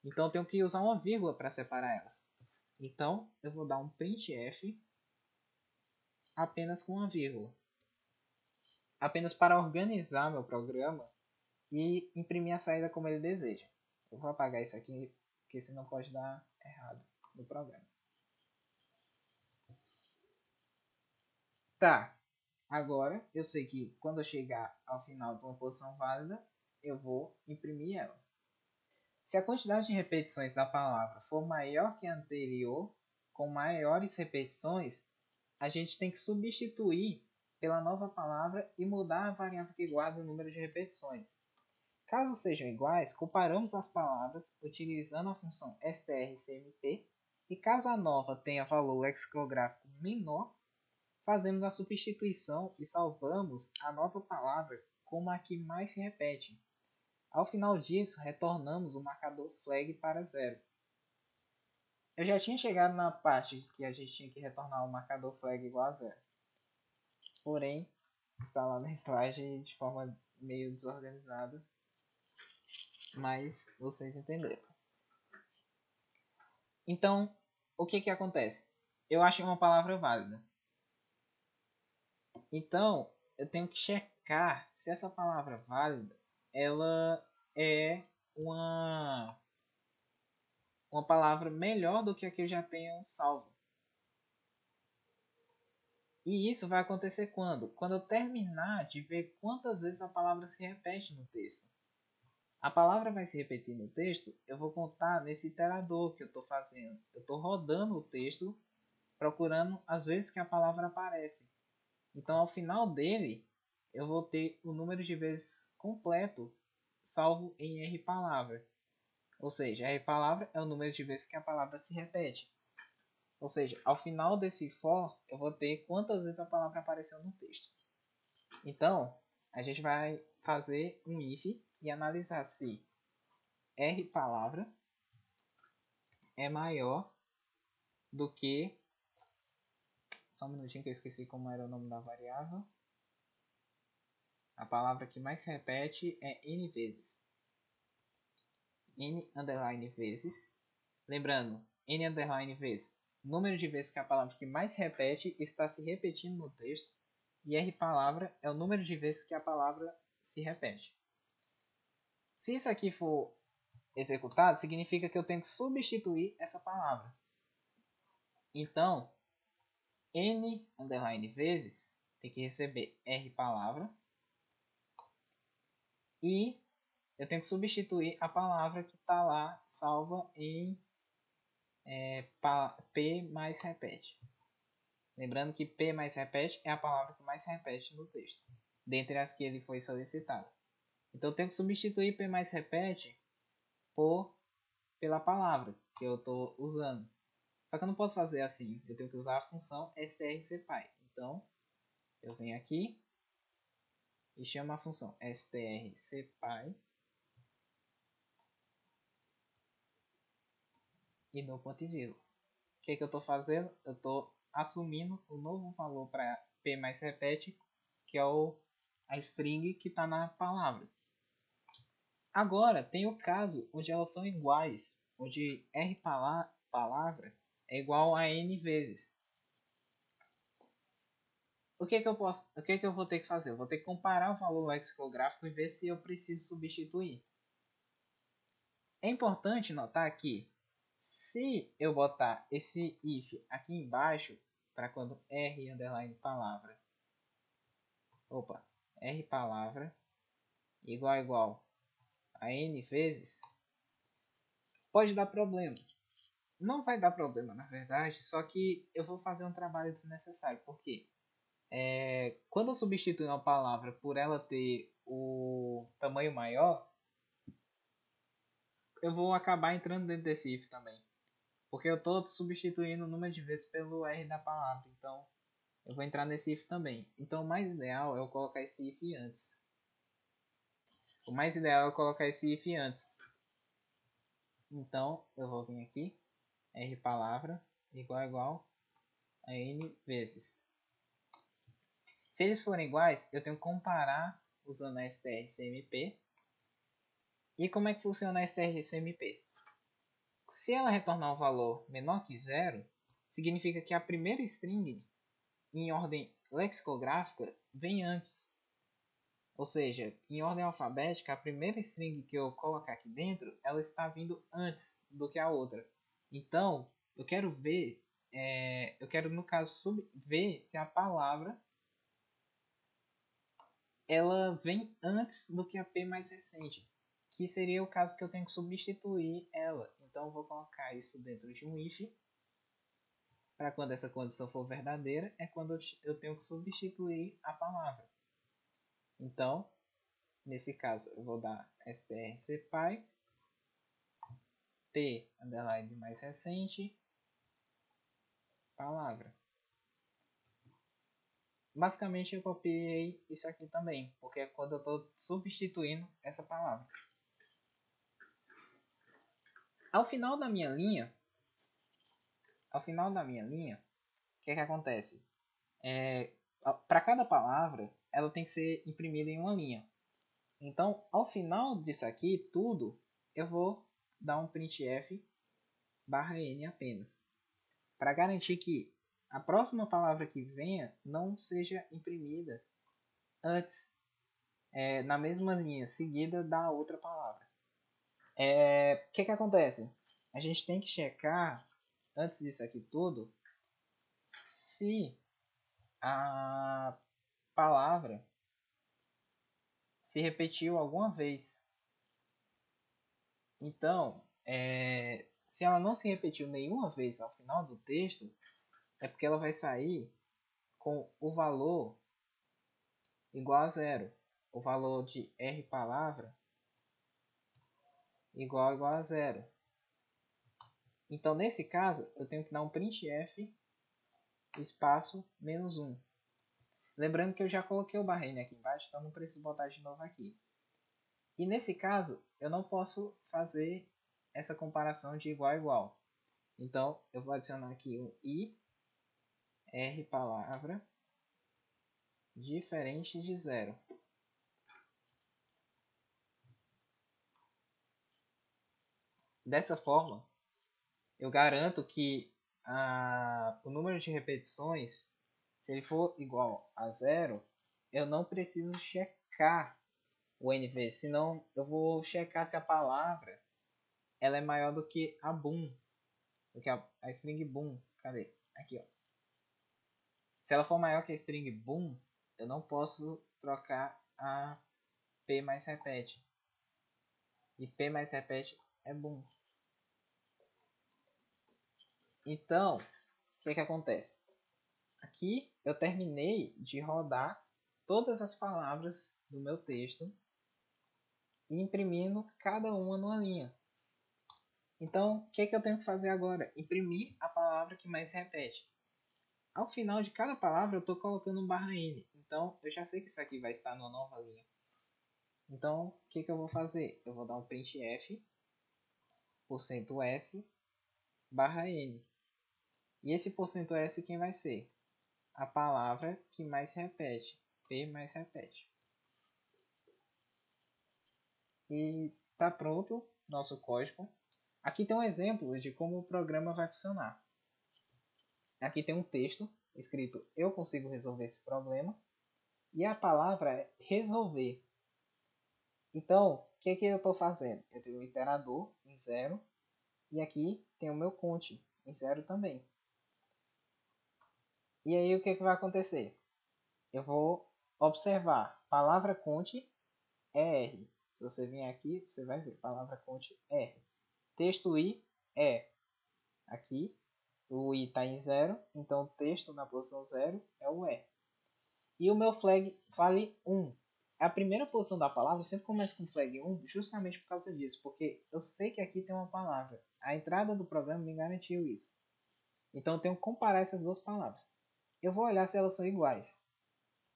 então eu tenho que usar uma vírgula para separar elas. Então, eu vou dar um printf apenas com uma vírgula. Apenas para organizar meu programa e imprimir a saída como ele deseja. Eu vou apagar isso aqui, porque senão pode dar errado no programa. Tá, agora eu sei que quando eu chegar ao final de uma posição válida, eu vou imprimir ela. Se a quantidade de repetições da palavra for maior que a anterior, com maiores repetições, a gente tem que substituir pela nova palavra e mudar a variável que guarda o número de repetições. Caso sejam iguais, comparamos as palavras utilizando a função strcmp e caso a nova tenha valor lexicográfico menor, fazemos a substituição e salvamos a nova palavra como a que mais se repete. Ao final disso, retornamos o marcador flag para 0. Eu já tinha chegado na parte que a gente tinha que retornar o marcador flag igual a 0. Porém, está lá no slide de forma meio desorganizada. Mas vocês entenderam. Então, o que que acontece? Eu achei uma palavra válida. Então, eu tenho que checar se essa palavra válida, ela é uma palavra melhor do que a que eu já tenho salvo. E isso vai acontecer quando? Quando eu terminar de ver quantas vezes a palavra se repete no texto. A palavra vai se repetir no texto, eu vou contar nesse iterador que eu estou fazendo. Eu estou rodando o texto, procurando as vezes que a palavra aparece. Então, ao final dele, eu vou ter o número de vezes completo salvo em R palavra. Ou seja, R palavra é o número de vezes que a palavra se repete. Ou seja, ao final desse for, eu vou ter quantas vezes a palavra apareceu no texto. Então, a gente vai fazer um if e analisar se R palavra é maior do que... Só um minutinho que eu esqueci como era o nome da variável. A palavra que mais se repete é N vezes. N underline vezes. Lembrando, N underline vezes. Número de vezes que a palavra que mais se repete está se repetindo no texto. E R palavra é o número de vezes que a palavra se repete. Se isso aqui for executado, significa que eu tenho que substituir essa palavra. Então, N underline vezes tem que receber R palavra. E eu tenho que substituir a palavra que está lá salva em P mais repete. Lembrando que P mais repete é a palavra que mais se repete no texto, dentre as que ele foi solicitado. Então eu tenho que substituir P mais repete pela palavra que eu estou usando. Só que eu não posso fazer assim, eu tenho que usar a função strcpy. Então eu venho aqui e chamo a função strcpy e dou ponto e vírgula. O que eu estou fazendo? Eu estou assumindo o novo valor para P mais repete, que é a string que está na palavra. Agora, tem o caso onde elas são iguais, onde R palavra é igual a N vezes. O que eu vou ter que fazer? Eu vou ter que comparar o valor lexicográfico e ver se eu preciso substituir. É importante notar que se eu botar esse if aqui embaixo, para quando R underline palavra, R palavra igual a N vezes, pode dar problema. Não vai dar problema, na verdade, só que eu vou fazer um trabalho desnecessário. Por quê? Quando eu substituir uma palavra por ela ter o tamanho maior, eu vou acabar entrando dentro desse if também. Porque eu estou substituindo o número de vezes pelo R da palavra. Então, eu vou entrar nesse if também. Então, o mais ideal é eu colocar esse if antes. Então, eu vou vir aqui. R palavra igual a N vezes. Se eles forem iguais, eu tenho que comparar usando a strcmp. E como é que funciona a strcmp? Se ela retornar um valor menor que 0, significa que a primeira string em ordem lexicográfica vem antes. Ou seja, em ordem alfabética, a primeira string que eu colocar aqui dentro, ela está vindo antes do que a outra. Então, eu quero ver, no caso, ver se a palavra ela vem antes do que a P mais recente, que seria o caso que eu tenho que substituir ela. Então eu vou colocar isso dentro de um if, para quando essa condição for verdadeira, é quando eu tenho que substituir a palavra. Então, nesse caso, eu vou dar strcpy P underline mais recente palavra. Basicamente eu copiei isso aqui também, porque é quando eu estou substituindo essa palavra. Ao final da minha linha, o que acontece? Para cada palavra, ela tem que ser imprimida em uma linha. Então, ao final disso aqui, tudo, eu vou dar um printf /n apenas. para garantir que a próxima palavra que venha não seja imprimida antes, na mesma linha seguida da outra palavra. O que acontece? A gente tem que checar, antes disso aqui tudo, se a palavra se repetiu alguma vez. Então, se ela não se repetiu nenhuma vez ao final do texto, é porque ela vai sair com o valor igual a zero. O valor de R palavra igual a zero. Então, nesse caso, eu tenho que dar um printf espaço menos 1. Lembrando que eu já coloquei o barrinho aqui embaixo, então não preciso botar de novo aqui. E nesse caso, eu não posso fazer essa comparação de igual a igual. Então, eu vou adicionar aqui um i, r palavra, diferente de zero. Dessa forma, eu garanto que o número de repetições, se ele for igual a zero, eu não preciso checar o NV, senão eu vou checar se a palavra ela é maior do que a boom, do que a string boom. Cadê? Aqui, ó. Se ela for maior que a string boom, eu não posso trocar a p mais repete. E p mais repete é boom. Então, o que acontece? Aqui eu terminei de rodar todas as palavras do meu texto e imprimindo cada uma numa linha. Então, o que eu tenho que fazer agora? Imprimir a palavra que mais se repete. Ao final de cada palavra eu estou colocando um barra N. Então, eu já sei que isso aqui vai estar numa nova linha. Então, o que eu vou fazer? Eu vou dar um printf %s barra N. E esse %s quem vai ser? A palavra que mais se repete. P mais repete. E está pronto nosso código. Aqui tem um exemplo de como o programa vai funcionar. Aqui tem um texto escrito eu consigo resolver esse problema. E a palavra é resolver. Então, o que eu estou fazendo? Eu tenho o iterador em 0. E aqui tem o meu count em 0 também. E aí o que vai acontecer? Eu vou observar. Palavra count é R. Se você vier aqui, você vai ver. Palavra count é R. Texto I é. Aqui, o I está em 0. Então, o texto na posição 0 é o R. E o meu flag vale 1. A primeira posição da palavra eu sempre começa com flag 1 justamente por causa disso. Porque eu sei que aqui tem uma palavra. A entrada do programa me garantiu isso. Então, eu tenho que comparar essas duas palavras. Eu vou olhar se elas são iguais.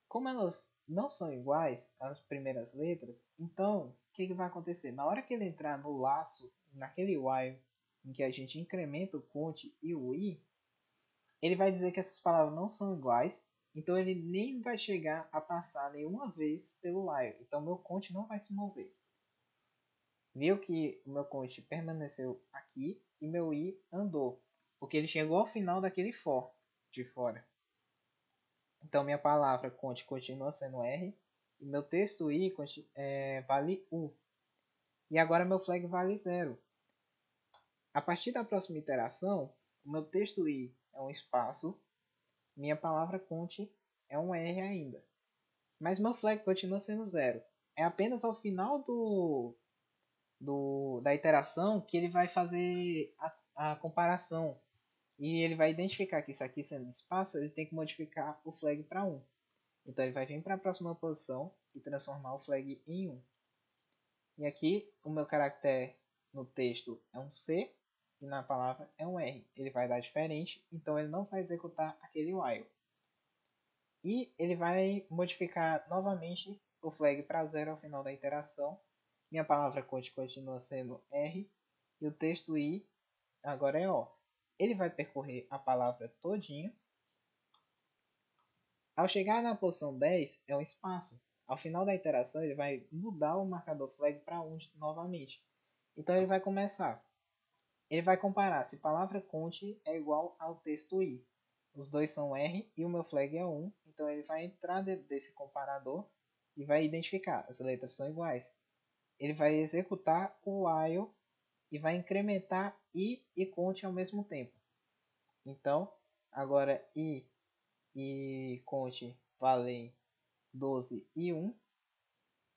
Como elas não são iguais, as primeiras letras, então o que vai acontecer? Na hora que ele entrar no laço, naquele while em que a gente incrementa o count e o i, ele vai dizer que essas palavras não são iguais, então ele nem vai chegar a passar nenhuma vez pelo while. Então meu count não vai se mover. Viu que o meu count permaneceu aqui e meu i andou, porque ele chegou ao final daquele for de fora. Então, minha palavra count continua sendo R. E meu texto I vale U. E agora meu flag vale 0. A partir da próxima iteração, o meu texto I é um espaço. Minha palavra count é um R ainda. Mas meu flag continua sendo 0. É apenas ao final da iteração que ele vai fazer a comparação. E ele vai identificar que isso aqui sendo espaço, ele tem que modificar o flag para 1. Então ele vai vir para a próxima posição e transformar o flag em 1. E aqui o meu caractere no texto é um C e na palavra é um R. Ele vai dar diferente, então ele não vai executar aquele while. E ele vai modificar novamente o flag para 0 ao final da iteração. Minha palavra count continua sendo R e o texto I agora é O. Ele vai percorrer a palavra todinho. Ao chegar na posição 10 é um espaço. Ao final da iteração ele vai mudar o marcador flag para 1 novamente. Então ele vai começar ele vai comparar se palavra conte é igual ao texto i. Os dois são R e o meu flag é 1, então ele vai entrar dentro desse comparador e vai identificar, as letras são iguais. Ele vai executar o while e vai incrementar i e conte ao mesmo tempo. Então, agora i e conte valem 12 e 1.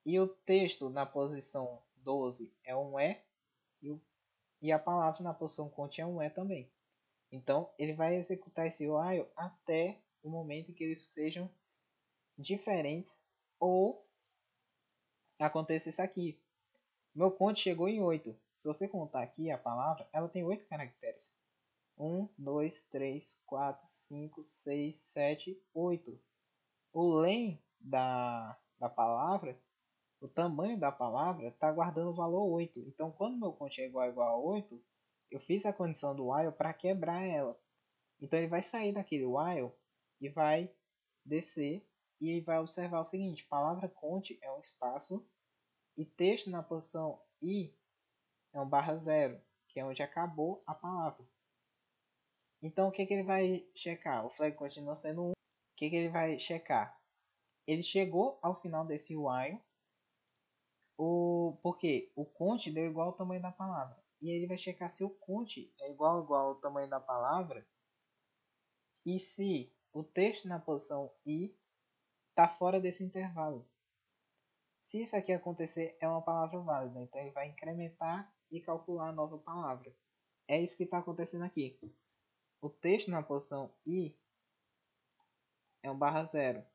E o texto na posição 12 é um E e a palavra na posição conte é um E também. Então, ele vai executar esse while até o momento em que eles sejam diferentes ou aconteça isso aqui. Meu conte chegou em 8. Se você contar aqui a palavra, ela tem 8 caracteres. 1, 2, 3, 4, 5, 6, 7, 8. O len da palavra, o tamanho da palavra, está guardando o valor 8. Então, quando meu conte é igual a 8, eu fiz a condição do while para quebrar ela. Então, ele vai sair daquele while e vai descer e vai observar o seguinte: palavra conte é um espaço e texto na posição i é um /0, que é onde acabou a palavra. Então, o que ele vai checar? O flag continua sendo 1. O que ele vai checar? Ele chegou ao final desse while, porque o conte deu igual ao tamanho da palavra. E ele vai checar se o conte é igual ao tamanho da palavra e se o texto na posição i está fora desse intervalo. Se isso aqui acontecer, é uma palavra válida. Então, ele vai incrementar e calcular a nova palavra. É isso que está acontecendo aqui. O texto na posição i é um /0.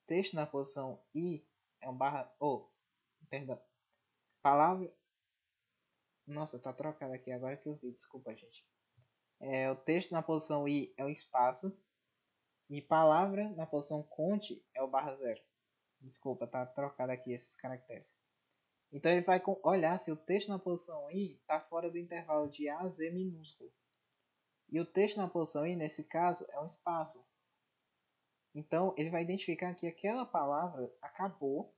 Texto na posição i é um perdão. Palavra. Nossa, tá trocado aqui agora que eu vi. Desculpa, gente. O texto na posição i é um espaço. E palavra na posição conte é o /0. Desculpa, tá trocado aqui esses caracteres. Então ele vai olhar se o texto na posição i está fora do intervalo de A a Z minúsculo. E o texto na posição i, nesse caso, é um espaço. Então ele vai identificar que aquela palavra acabou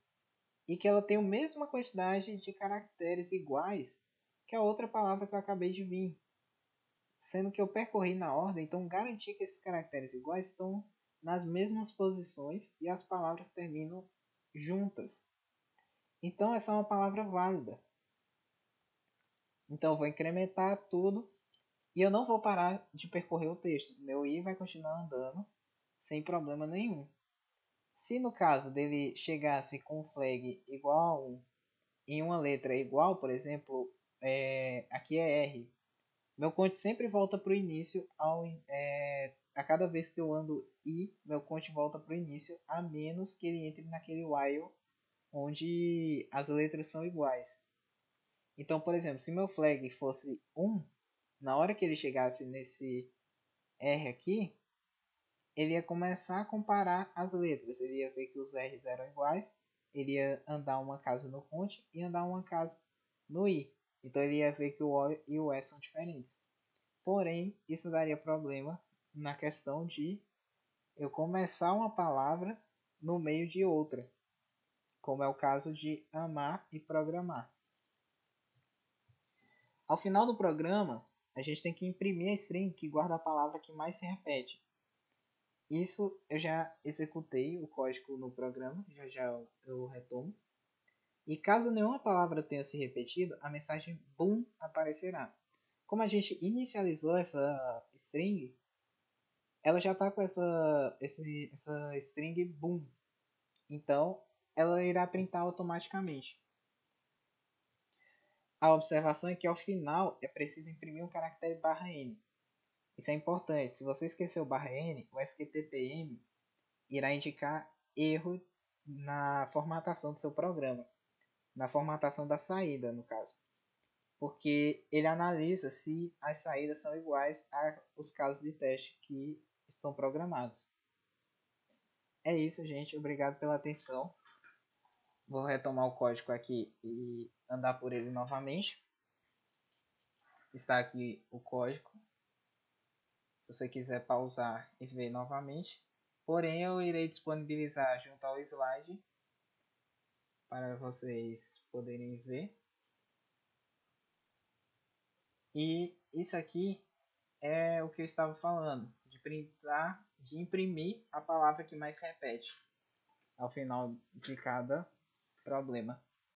e que ela tem a mesma quantidade de caracteres iguais que a outra palavra que eu acabei de vir. Sendo que eu percorri na ordem, então garantir que esses caracteres iguais estão nas mesmas posições e as palavras terminam juntas. Então essa é uma palavra válida. Então eu vou incrementar tudo e eu não vou parar de percorrer o texto. Meu i vai continuar andando sem problema nenhum. Se no caso dele chegasse com um flag igual a 1 em uma letra igual, por exemplo, aqui é R, meu conte sempre volta para o início a cada vez que eu ando I, meu conte volta para o início, a menos que ele entre naquele while onde as letras são iguais. Então, por exemplo, se meu flag fosse 1, na hora que ele chegasse nesse R aqui, ele ia começar a comparar as letras. Ele ia ver que os R's eram iguais, ele ia andar uma casa no conte e andar uma casa no I. Então ele ia ver que o O e o E são diferentes. Porém, isso daria problema na questão de eu começar uma palavra no meio de outra, como é o caso de amar e programar. Ao final do programa, a gente tem que imprimir a string que guarda a palavra que mais se repete. Isso eu já executei o código no programa, já eu retomo. E caso nenhuma palavra tenha se repetido, a mensagem boom aparecerá. Como a gente inicializou essa string, ela já está com essa string boom. Então, ela irá printar automaticamente. A observação é que ao final é preciso imprimir um caractere /n. Isso é importante. Se você esquecer o /n, o SQTPM irá indicar erro na formatação do seu programa. Na formatação da saída, no caso. Porque ele analisa se as saídas são iguais aos casos de teste que estão programados. É isso, gente. Obrigado pela atenção. Vou retomar o código aqui e andar por ele novamente. Está aqui o código. Se você quiser pausar e ver novamente. Porém, eu irei disponibilizar junto ao slide para vocês poderem ver. E isso aqui é o que eu estava falando, de imprimir a palavra que mais se repete ao final de cada problema.